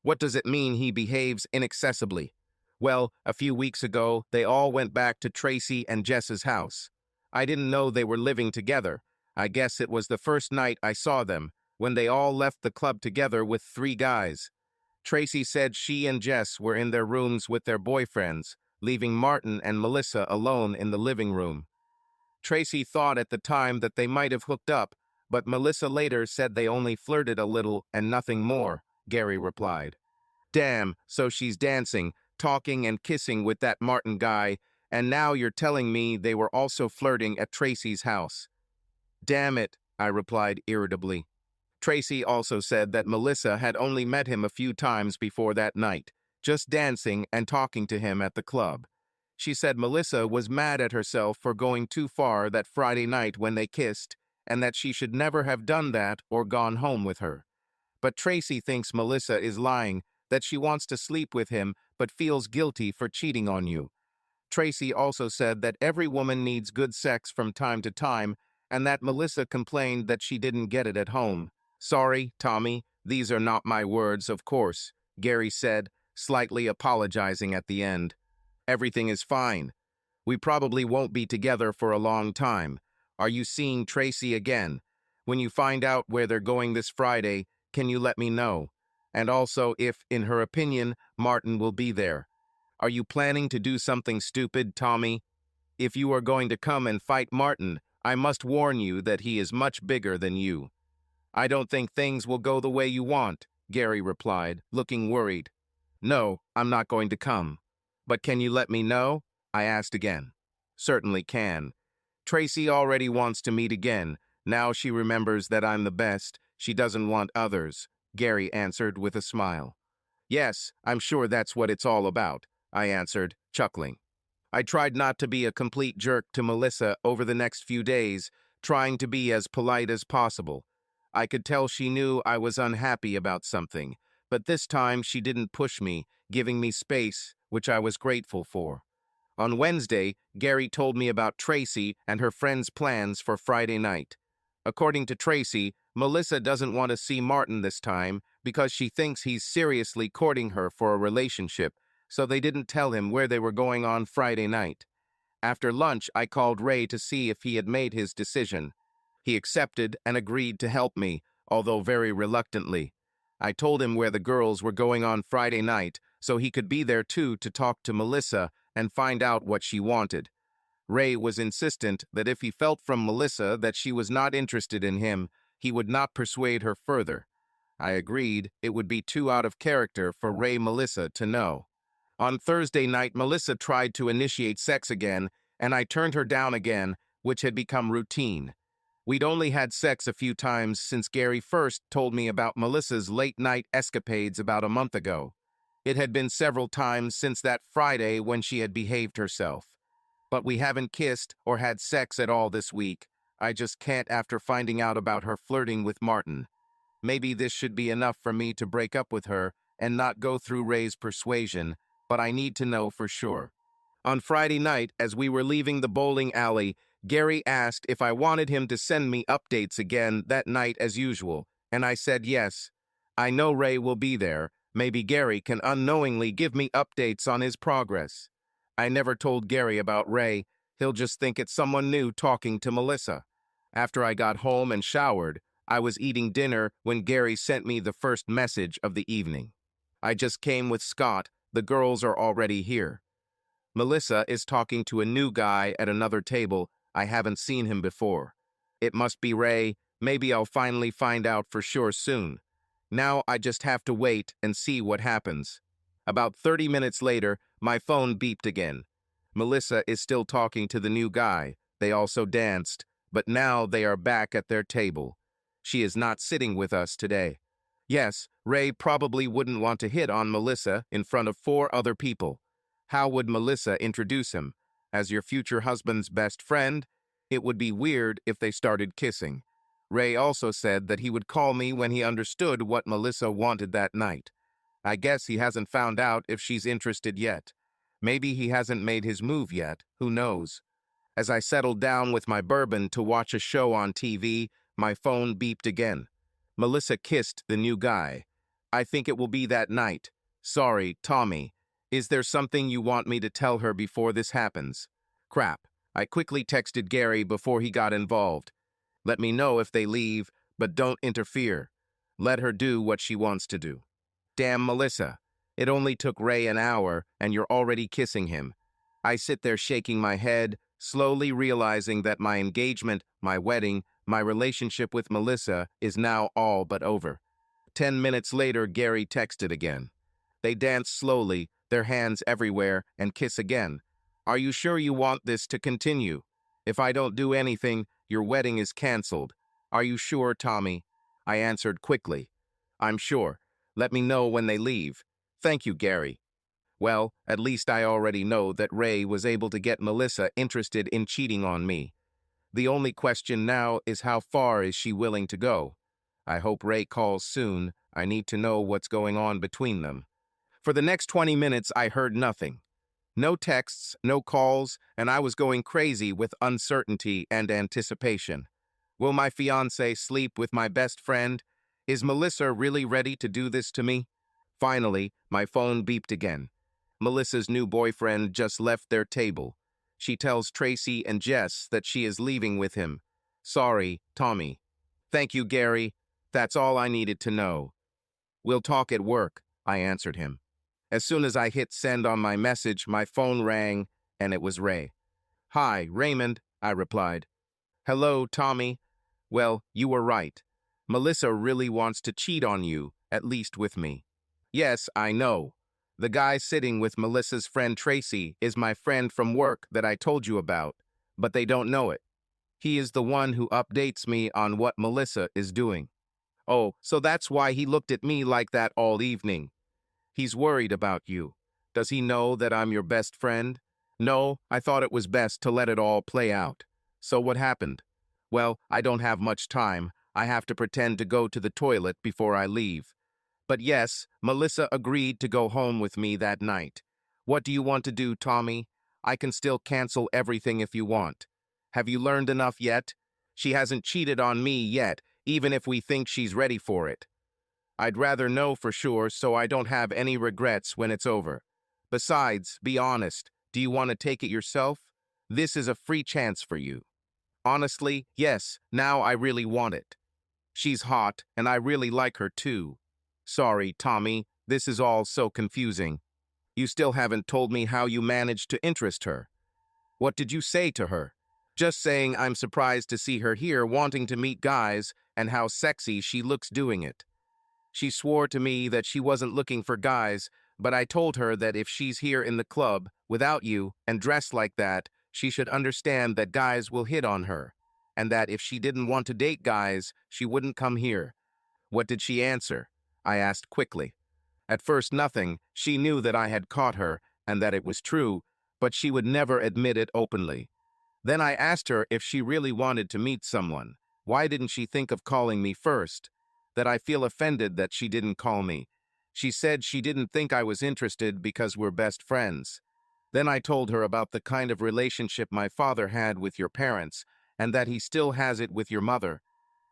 What does it mean he behaves inaccessibly? Well, a few weeks ago, they all went back to Tracy and Jess's house. I didn't know they were living together. I guess it was the first night I saw them, when they all left the club together with 3 guys. Tracy said she and Jess were in their rooms with their boyfriends, leaving Martin and Melissa alone in the living room. Tracy thought at the time that they might have hooked up, but Melissa later said they only flirted a little and nothing more, Gary replied. Damn, so she's dancing, talking and kissing with that Martin guy, and now you're telling me they were also flirting at Tracy's house. Damn it, I replied irritably. Tracy also said that Melissa had only met him a few times before that night, just dancing and talking to him at the club. She said Melissa was mad at herself for going too far that Friday night when they kissed, and that she should never have done that or gone home with her. But Tracy thinks Melissa is lying, that she wants to sleep with him but feels guilty for cheating on you. Tracy also said that every woman needs good sex from time to time, and that Melissa complained that she didn't get it at home. Sorry, Tommy, these are not my words, of course, Gary said, slightly apologizing at the end. Everything is fine. We probably won't be together for a long time. Are you seeing Tracy again? When you find out where they're going this Friday, can you let me know? And also if, in her opinion, Martin will be there. Are you planning to do something stupid, Tommy? If you are going to come and fight Martin, I must warn you that he is much bigger than you. I don't think things will go the way you want, Gary replied, looking worried. No, I'm not going to come. But can you let me know? I asked again. Certainly can. Tracy already wants to meet again. Now she remembers that I'm the best. She doesn't want others, Gary answered with a smile. Yes, I'm sure that's what it's all about, I answered, chuckling. I tried not to be a complete jerk to Melissa over the next few days, trying to be as polite as possible. I could tell she knew I was unhappy about something, but this time she didn't push me, giving me space, which I was grateful for. On Wednesday, Gary told me about Tracy and her friends' plans for Friday night. According to Tracy, Melissa doesn't want to see Martin this time because she thinks he's seriously courting her for a relationship, so they didn't tell him where they were going on Friday night. After lunch, I called Ray to see if he had made his decision. He accepted and agreed to help me, although very reluctantly. I told him where the girls were going on Friday night, so he could be there too to talk to Melissa and find out what she wanted. Ray was insistent that if he felt from Melissa that she was not interested in him, he would not persuade her further. I agreed it would be too out of character for Ray Melissa to know. On Thursday night, Melissa tried to initiate sex again, and I turned her down again, which had become routine. We'd only had sex a few times since Gary first told me about Melissa's late-night escapades about a month ago. It had been several times since that Friday when she had behaved herself. But we haven't kissed or had sex at all this week. I just can't after finding out about her flirting with Martin. Maybe this should be enough for me to break up with her and not go through Ray's persuasion, but I need to know for sure. On Friday night, as we were leaving the bowling alley, Gary asked if I wanted him to send me updates again that night as usual, and I said yes. I know Ray will be there. Maybe Gary can unknowingly give me updates on his progress. I never told Gary about Ray. He'll just think it's someone new talking to Melissa. After I got home and showered, I was eating dinner when Gary sent me the first message of the evening. I just came with Scott. The girls are already here. Melissa is talking to a new guy at another table. I haven't seen him before. It must be Ray. Maybe I'll finally find out for sure soon. Now I just have to wait and see what happens. About 30 minutes later, my phone beeped again. Melissa is still talking to the new guy. They also danced, but now they are back at their table. She is not sitting with us today. Yes, Ray probably wouldn't want to hit on Melissa in front of 4 other people. How would Melissa introduce him? As your future husband's best friend? It would be weird if they started kissing. Ray also said that he would call me when he understood what Melissa wanted that night. I guess he hasn't found out if she's interested yet. Maybe he hasn't made his move yet, who knows? As I settled down with my bourbon to watch a show on TV, my phone beeped again. Melissa kissed the new guy. I think it will be that night. Sorry, Tommy. Is there something you want me to tell her before this happens? Crap. I quickly texted Gary before he got involved. Let me know if they leave, but don't interfere. Let her do what she wants to do. Damn, Melissa. It only took Ray an hour, and you're already kissing him. I sit there shaking my head, slowly realizing that my engagement, my wedding, my relationship with Melissa is now all but over. 10 minutes later, Gary texted again. They dance slowly, their hands everywhere, and kiss again. Are you sure you want this to continue? If I don't do anything, your wedding is canceled. Are you sure, Tommy? I answered quickly. I'm sure. Let me know when they leave. Thank you, Gary. Well, at least I already know that Ray was able to get Melissa interested in cheating on me. The only question now is how far is she willing to go? I hope Ray calls soon. I need to know what's going on between them. For the next 20 minutes, I heard nothing. No texts, no calls, and I was going crazy with uncertainty and anticipation. Will my fiancé sleep with my best friend? Is Melissa really ready to do this to me? Finally, my phone beeped again. Melissa's new boyfriend just left their table. She tells Tracy and Jess that she is leaving with him. Sorry, Tommy. Thank you, Gary. That's all I needed to know. We'll talk at work, I answered him. As soon as I hit send on my message, my phone rang, and it was Ray. Hi, Raymond, I replied. Hello, Tommy. Well, you were right. Melissa really wants to cheat on you, at least with me. Yes, I know. The guy sitting with Melissa's friend Tracy is my friend from work that I told you about, but they don't know it. He is the one who updates me on what Melissa is doing. Oh, so that's why he looked at me like that all evening. He's worried about you. Does he know that I'm your best friend? No, I thought it was best to let it all play out. So what happened? Well, I don't have much time. I have to pretend to go to the toilet before I leave. But yes, Melissa agreed to go home with me that night. What do you want to do, Tommy? I can still cancel everything if you want. Have you learned enough yet? She hasn't cheated on me yet, even if we think she's ready for it. I'd rather know for sure so I don't have any regrets when it's over. Besides, be honest, do you want to take it yourself? This is a free chance for you. Honestly, yes, now I really want it. She's hot, and I really like her too. Sorry, Tommy, this is all so confusing. You still haven't told me how you managed to interest her. What did you say to her? Just saying I'm surprised to see her here wanting to meet guys and how sexy she looks doing it. She swore to me that she wasn't looking for guys, but I told her that if she's here in the club, without you, and dressed like that, she should understand that guys will hit on her, and that if she didn't want to date guys, she wouldn't come here. What did she answer? I asked quickly. At first nothing. She knew that I had caught her, and that it was true, but she would never admit it openly. Then I asked her if she really wanted to meet someone. Why didn't she think of calling me first? That I feel offended that she didn't call me. She said she didn't think I was interested because we're best friends. Then I told her about the kind of relationship my father had with your parents, and that he still has it with your mother.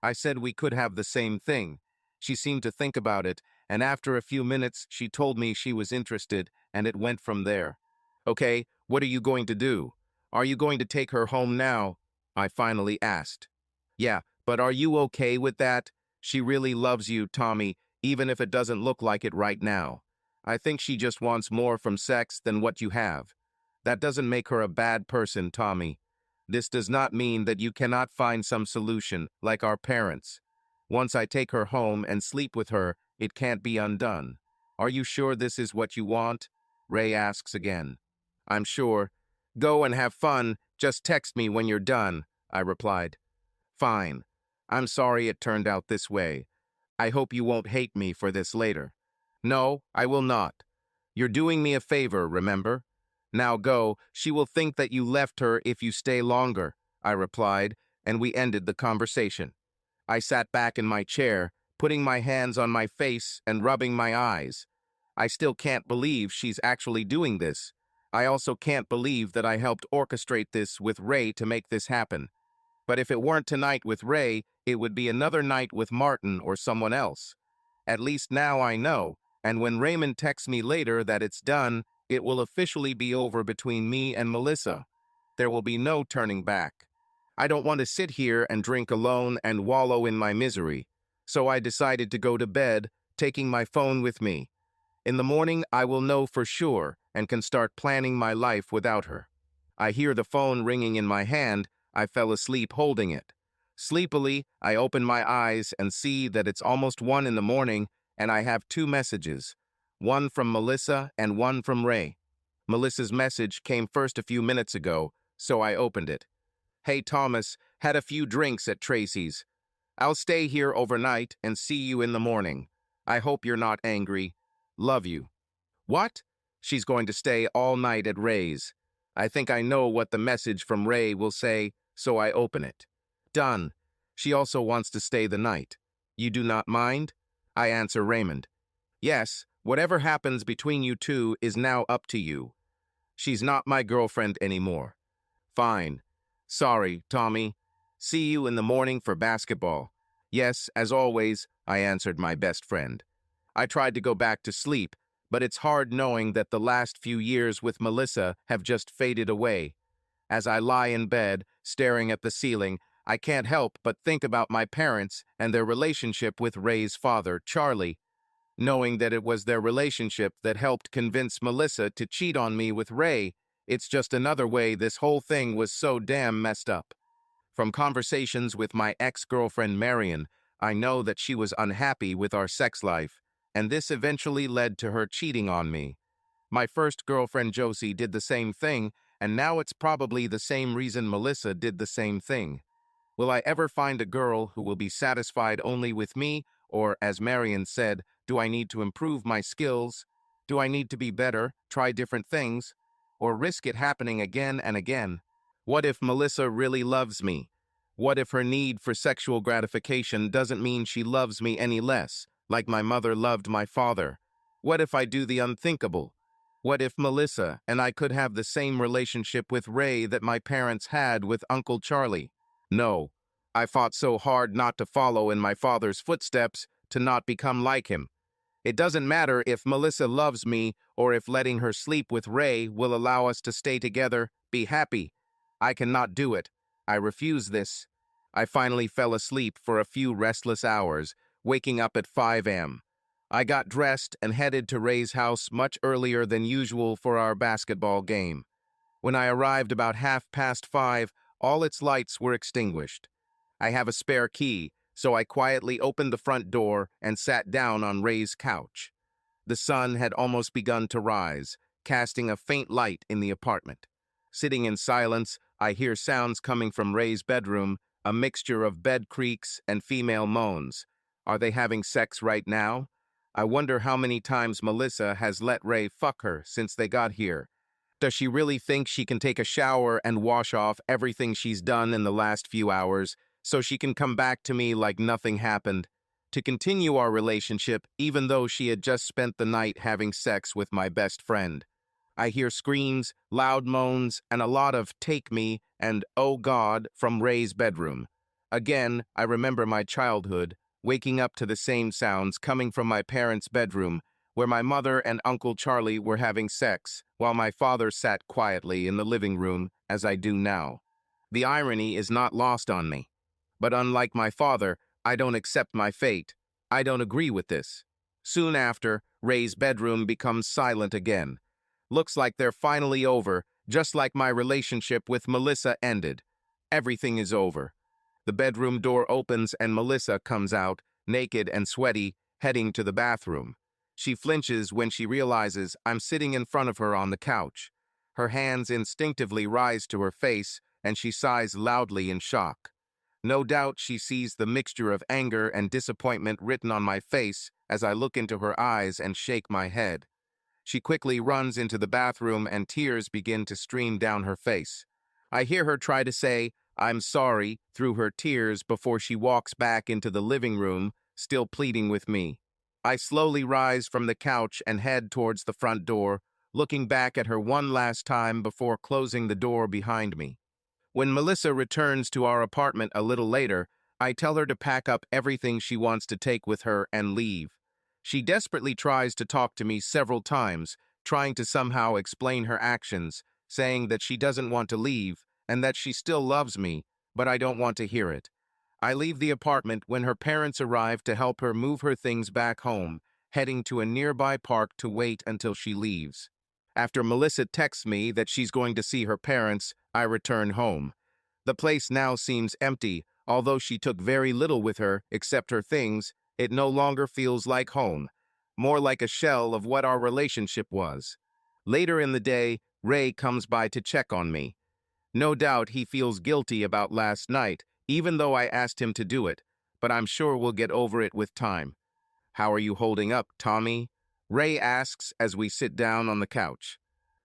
I said we could have the same thing. She seemed to think about it, and after a few minutes she told me she was interested, and it went from there. Okay, what are you going to do? Are you going to take her home now? I finally asked. Yeah, but are you okay with that? She really loves you, Tommy, even if it doesn't look like it right now. I think she just wants more from sex than what you have. That doesn't make her a bad person, Tommy. This does not mean that you cannot find some solution, like our parents. Once I take her home and sleep with her, it can't be undone. Are you sure this is what you want? Ray asks again. I'm sure. Go and have fun. Just text me when you're done, I replied. Fine. I'm sorry it turned out this way. I hope you won't hate me for this later. No, I will not. You're doing me a favor, remember? Now go, she will think that you left her if you stay longer, I replied, and we ended the conversation. I sat back in my chair, putting my hands on my face and rubbing my eyes. I still can't believe she's actually doing this. I also can't believe that I helped orchestrate this with Ray to make this happen. But if it weren't tonight with Ray, it would be another night with Martin or someone else. At least now I know, and when Raymond texts me later that it's done, it will officially be over between me and Melissa. There will be no turning back. I don't want to sit here and drink alone and wallow in my misery, so I decided to go to bed, taking my phone with me. In the morning, I will know for sure and can start planning my life without her. I hear the phone ringing in my hand. I fell asleep holding it. Sleepily, I open my eyes and see that it's almost 1 in the morning and I have 2 messages, one from Melissa and one from Ray. Melissa's message came first a few minutes ago, so I opened it. Hey Thomas, had a few drinks at Tracy's. I'll stay here overnight and see you in the morning. I hope you're not angry. Love you. What? She's going to stay all night at Ray's. I think I know what the message from Ray will say, so I open it. Done. She also wants to stay the night. You do not mind? I answer Raymond. Yes, whatever happens between you two is now up to you. She's not my girlfriend anymore. Fine. Sorry, Tommy. See you in the morning for basketball. Yes, as always, I answered my best friend. I tried to go back to sleep, but it's hard knowing that the last few years with Melissa have just faded away. As I lie in bed, staring at the ceiling, I can't help but think about my parents and their relationship with Ray's father, Charlie. Knowing that it was their relationship that helped convince Melissa to cheat on me with Ray, it's just another way this whole thing was so damn messed up. From conversations with my ex-girlfriend Marion, I know that she was unhappy with our sex life, and this eventually led to her cheating on me. My first girlfriend Josie did the same thing, and now it's probably the same reason Melissa did the same thing. Will I ever find a girl who will be satisfied only with me, or, as Marion said, do I need to improve my skills? Do I need to be better, try different things, or risk it happening again and again? What if Melissa really loves me? What if her need for sexual gratification doesn't mean she loves me any less, like my mother loved my father? What if I do the unthinkable? What if Melissa and I could have the same relationship with Ray that my parents had with Uncle Charlie? No, I fought so hard not to follow in my father's footsteps, to not become like him. It doesn't matter if Melissa loves me or if letting her sleep with Ray will allow us to stay together, be happy. I cannot do it. I refuse this. I finally fell asleep for a few restless hours, waking up at 5 a.m. I got dressed and headed to Ray's house much earlier than usual for our basketball game. When I arrived about 5:30, all its lights were extinguished. I have a spare key, so I quietly opened the front door and sat down on Ray's couch. The sun had almost begun to rise, casting a faint light in the apartment. Sitting in silence, I hear sounds coming from Ray's bedroom, a mixture of bed creaks and female moans. Are they having sex right now? I wonder how many times Melissa has let Ray fuck her since they got here. Does she really think she can take a shower and wash off everything she's done in the last few hours so she can come back to me like nothing happened, to continue our relationship even though she had just spent the night having sex with my best friend? I hear screams, loud moans, and a lot of "take me" and "oh God" from Ray's bedroom. Again, I remember my childhood, waking up to the same sounds coming from my parents' bedroom, where my mother and Uncle Charlie were having sex, while my father sat quietly in the living room, as I do now. The irony is not lost on me. But unlike my father, I don't accept my fate. I don't agree with this. Soon after, Ray's bedroom becomes silent again. Looks like they're finally over, just like my relationship with Melissa ended. Everything is over. The bedroom door opens and Melissa comes out, naked and sweaty, heading to the bathroom. She flinches when she realizes I'm sitting in front of her on the couch. Her hands instinctively rise to her face, and she sighs loudly in shock. No doubt she sees the mixture of anger and disappointment written on my face as I look into her eyes and shake my head. She quickly runs into the bathroom and tears begin to stream down her face. I hear her try to say, "I'm sorry," through her tears before she walks back into the living room, still pleading with me. I slowly rise from the couch and head towards the front door, looking back at her one last time before closing the door behind me. When Melissa returns to our apartment a little later, I tell her to pack up everything she wants to take with her and leave. She desperately tries to talk to me several times, trying to somehow explain her actions, saying that she doesn't want to leave and that she still loves me, but I don't want to hear it. I leave the apartment when her parents arrive to help her move her things back home, heading to a nearby park to wait until she leaves. After Melissa texts me that she's going to see her parents, I return home. The place now seems empty. Although she took very little with her, except her things, it no longer feels like home, more like a shell of what our relationship was. Later in the day, Ray comes by to check on me. No doubt he feels guilty about last night, even though I asked him to do it, but I'm sure we'll get over it with time. "How are you holding up, Tommy?" Ray asks as we sit down on the couch.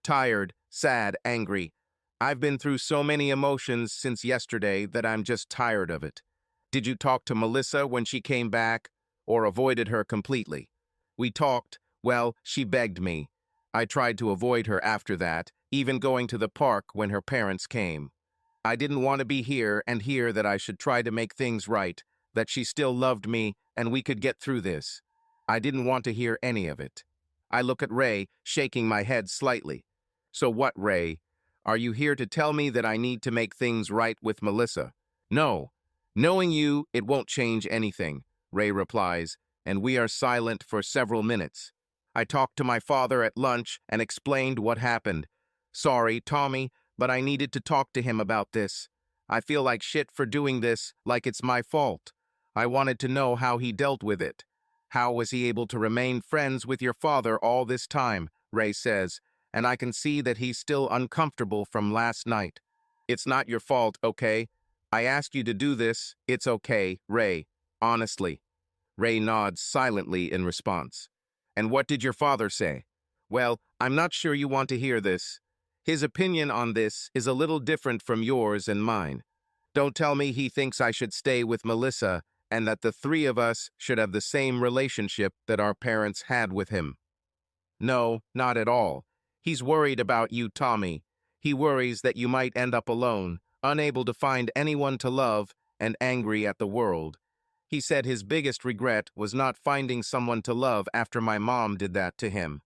"Tired, sad, angry. I've been through so many emotions since yesterday that I'm just tired of it." "Did you talk to Melissa when she came back, or avoided her completely?" "We talked. Well, she begged me. I tried to avoid her after that, even going to the park when her parents came. I didn't want to be here and hear that I should try to make things right, that she still loved me and we could get through this. I didn't want to hear any of it." I look at Ray, shaking my head slightly. "So what, Ray? Are you here to tell me that I need to make things right with Melissa?" "No. Knowing you, it won't change anything," Ray replies, and we are silent for several minutes. I talked to my father at lunch and explained what happened. "Sorry, Tommy, but I needed to talk to him about this. I feel like shit for doing this, like it's my fault. I wanted to know how he dealt with it." "How was he able to remain friends with your father all this time?" Ray says, and I can see that he's still uncomfortable from last night. "It's not your fault, okay? I asked you to do this. It's okay, Ray. Honestly." Ray nods silently in response. "And what did your father say?" "Well, I'm not sure you want to hear this. His opinion on this is a little different from yours and mine. Don't tell me he thinks I should stay with Melissa and that the three of us should have the same relationship that our parents had with him. No, not at all. He's worried about you, Tommy. He worries that you might end up alone, unable to find anyone to love, and angry at the world. He said his biggest regret was not finding someone to love after my mom did that to him.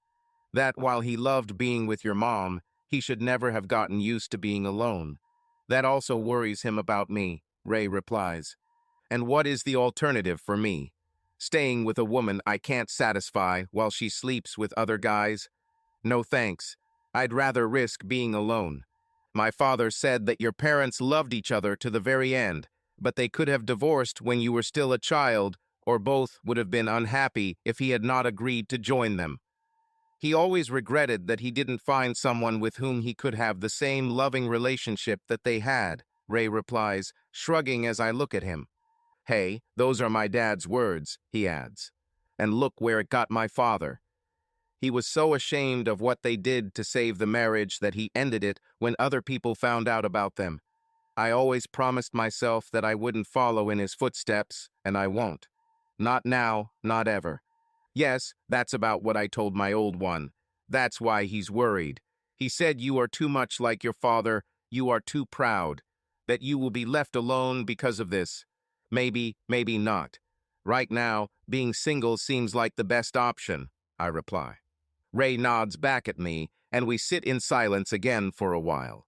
That while he loved being with your mom, he should never have gotten used to being alone. That also worries him about me," Ray replies. "And what is the alternative for me? Staying with a woman I can't satisfy while she sleeps with other guys? No thanks. I'd rather risk being alone. My father said that your parents loved each other to the very end, but they could have divorced when you were still a child, or both would have been unhappy if he had not agreed to join them. He always regretted that he didn't find someone with whom he could have the same loving relationship that they had," Ray replies, shrugging as I look at him. "Hey, those are my dad's words," he adds. "And look where it got my father. He was so ashamed of what they did to save the marriage that he ended it when other people found out about them. I always promised myself that I wouldn't follow in his footsteps, and I won't. Not now, not ever. Yes, that's about what I told my old one. That's why he's worried. He said you are too much like your father, you are too proud, that you will be left alone because of this. Maybe, maybe not. Right now, being single seems like the best option," I reply. Ray nods back at me, and we sit in silence again for a while.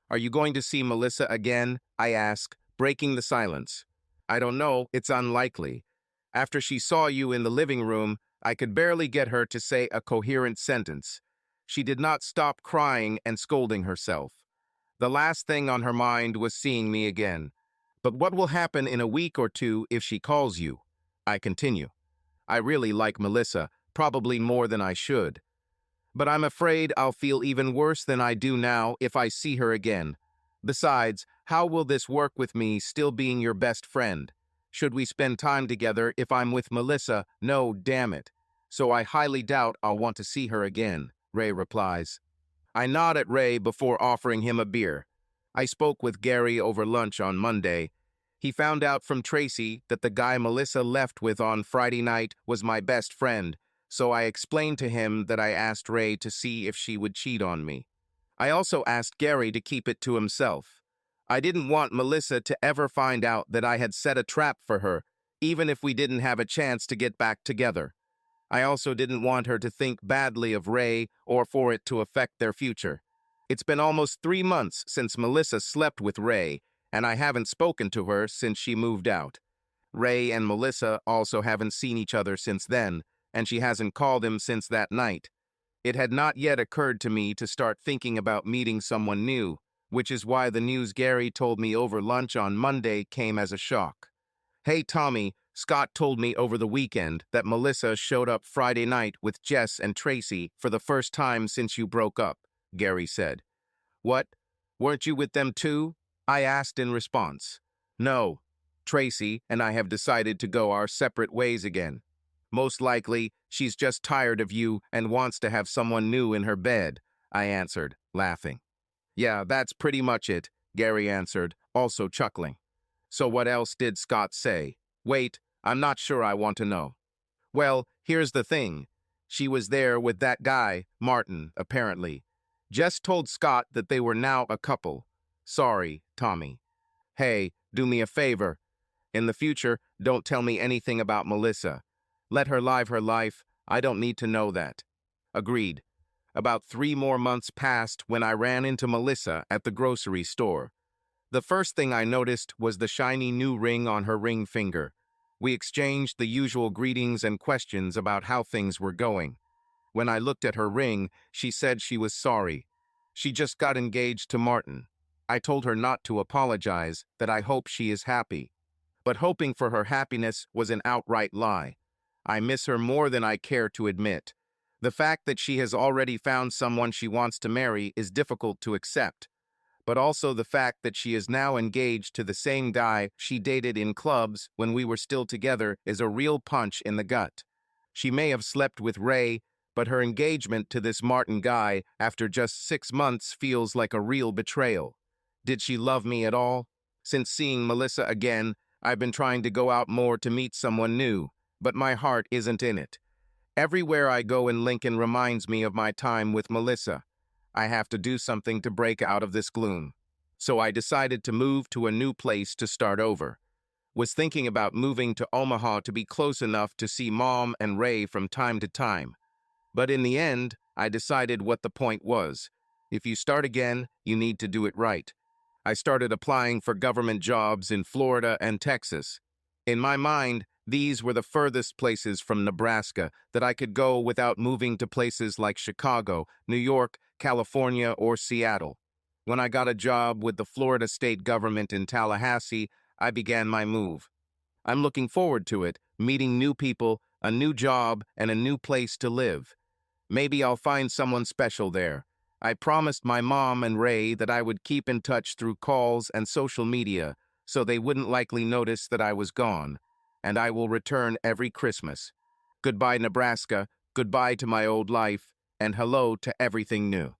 "Are you going to see Melissa again?" I ask, breaking the silence. "I don't know, it's unlikely. After she saw you in the living room, I could barely get her to say a coherent sentence. She did not stop crying and scolding herself. The last thing on her mind was seeing me again. But what will happen in a week or two if she calls you?" I continue. "I really like Melissa, probably more than I should. But I'm afraid I'll feel even worse than I do now if I see her again. Besides, how will this work with me still being your best friend? Should we spend time together if I'm with Melissa? No, damn it. So I highly doubt I'll want to see her again, Ray replies. I nod at Ray before offering him a beer. I spoke with Gary over lunch on Monday. He found out from Tracy that the guy Melissa left with on Friday night was my best friend, so I explained to him that I asked Ray to see if she would cheat on me. I also asked Gary to keep it to himself. I didn't want Melissa to ever find out that I had set a trap for her, even if we didn't have a chance to get back together. I also didn't want her to think badly of Ray or for it to affect their future. It's been almost 3 months since Melissa slept with Ray, and I haven't spoken to her since she moved out. Ray and Melissa also haven't seen each other since then, and she hasn't called him since that night. It had not yet occurred to me to start thinking about meeting someone new, which is why the news Gary told me over lunch on Monday came as a shock. Hey, Tommy, Scott told me over the weekend that Melissa showed up Friday night with Jess and Tracy for the first time since you broke up, Gary said. What? Weren't you with them too? I asked in response. No. Tracy and I have decided to go our separate ways again. Most likely, she's just tired of you and wants to have someone new in her bed, I answered, laughing. Yeah, that's pretty much it, Gary answered, also chuckling. So what else did Scott say? Wait, I'm not sure I want to know. Well, here's the thing. She was there with that guy, Martin, apparently. Jess told Scott that they were now a couple. Sorry, Tommy. Hey, do me a favor. In the future, don't tell me anything about Melissa. Let her live her life. I don't need to know that. Agreed. About 3 more months passed when I ran into Melissa at the grocery store. The first thing I noticed was the shiny new ring on her ring finger. We exchanged the usual greetings and questions about how things were going. When I looked at her ring, she said she was sorry. She just got engaged to Martin. I told her not to apologize, that I hope she is happy. But hoping for her happiness was an outright lie. I miss her more than I care to admit. The fact that she has already found someone she wants to marry is difficult to accept, but also the fact that she is now engaged to the same guy she dated in clubs when we were still together is a real punch in the gut. She may have slept with Ray, but her engagement to this Martin guy after just 6 months feels like a real betrayal. Did she love me at all? Since seeing Melissa again, I've been trying to go out more to meet someone new, but my heart isn't in it. Everywhere I go in Lincoln reminds me of my time with Melissa. I have to do something to break out of this gloom. So I decided to move to a new place to start over. Was thinking about moving to Omaha to be close enough to see Mom and Ray from time to time. But in the end, I decided what the point was. If you start again, you need to do it right. I started applying for government jobs in Florida and Texas. In my mind, these were the furthest places from Nebraska that I could go without moving to places like Chicago, New York, California, or Seattle. When I got a job with the Florida state government in Tallahassee, I began my move. I'm looking forward to it, meeting new people, a new job, and a new place to live. Maybe I'll find someone special there. I promised my mom and Ray that I would keep in touch through calls and social media, so they wouldn't likely notice that I was gone, and I will return every Christmas. Goodbye, Nebraska, goodbye to my old life, and hello to everything new.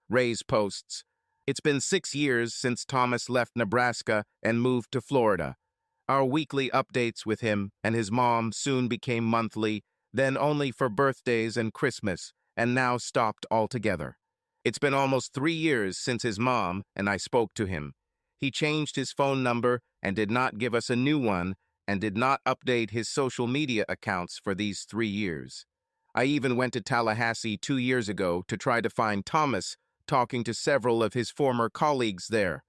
Ray's posts. It's been 6 years since Thomas left Nebraska and moved to Florida. Our weekly updates with him and his mom soon became monthly, then only for birthdays and Christmas, and now stopped altogether. It's been almost 3 years since his mom and I spoke to him. He changed his phone number and did not give us a new one, and did not update his social media accounts for these 3 years. I even went to Tallahassee 2 years ago to try to find Thomas, talking to several of his former colleagues there.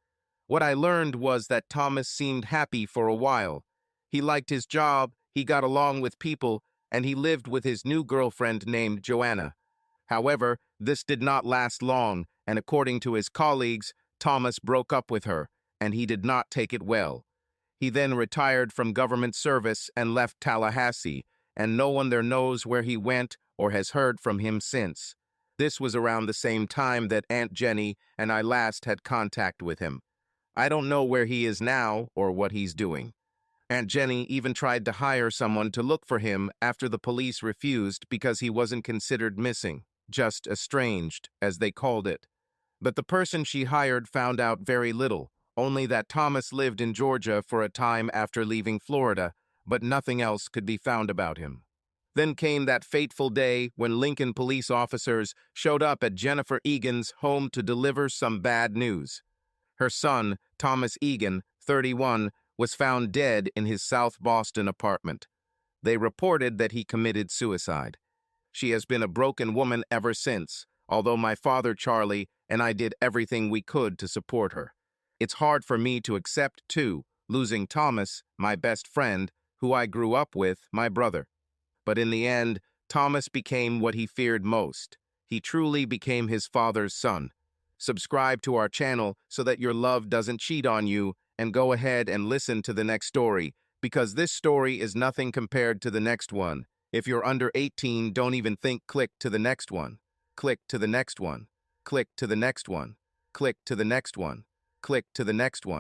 What I learned was that Thomas seemed happy for a while. He liked his job, he got along with people, and he lived with his new girlfriend named Joanna. However, this did not last long, and according to his colleagues, Thomas broke up with her, and he did not take it well. He then retired from government service and left Tallahassee, and no one there knows where he went or has heard from him since. This was around the same time that Aunt Jenny and I last had contact with him. I don't know where he is now or what he's doing. Aunt Jenny even tried to hire someone to look for him after the police refused because he wasn't considered missing, just estranged, as they called it. But the person she hired found out very little, only that Thomas lived in Georgia for a time after leaving Florida, but nothing else could be found about him. Then came that fateful day when Lincoln police officers showed up at Jennifer Egan's home to deliver some bad news. Her son, Thomas Egan, 31, was found dead in his South Boston apartment. They reported that he committed suicide. She has been a broken woman ever since, although my father, Charlie, and I did everything we could to support her. It's hard for me to accept, too, losing Thomas, my best friend, who I grew up with, my brother. But in the end, Thomas became what he feared most. He truly became his father's son. Subscribe to our channel so that your love doesn't cheat on you, and go ahead and listen to the next story, because this story is nothing compared to the next one. If you're under 18, don't even think click to the next one. Click to the next one. Click to the next one. Click to the next one. Click to the next one.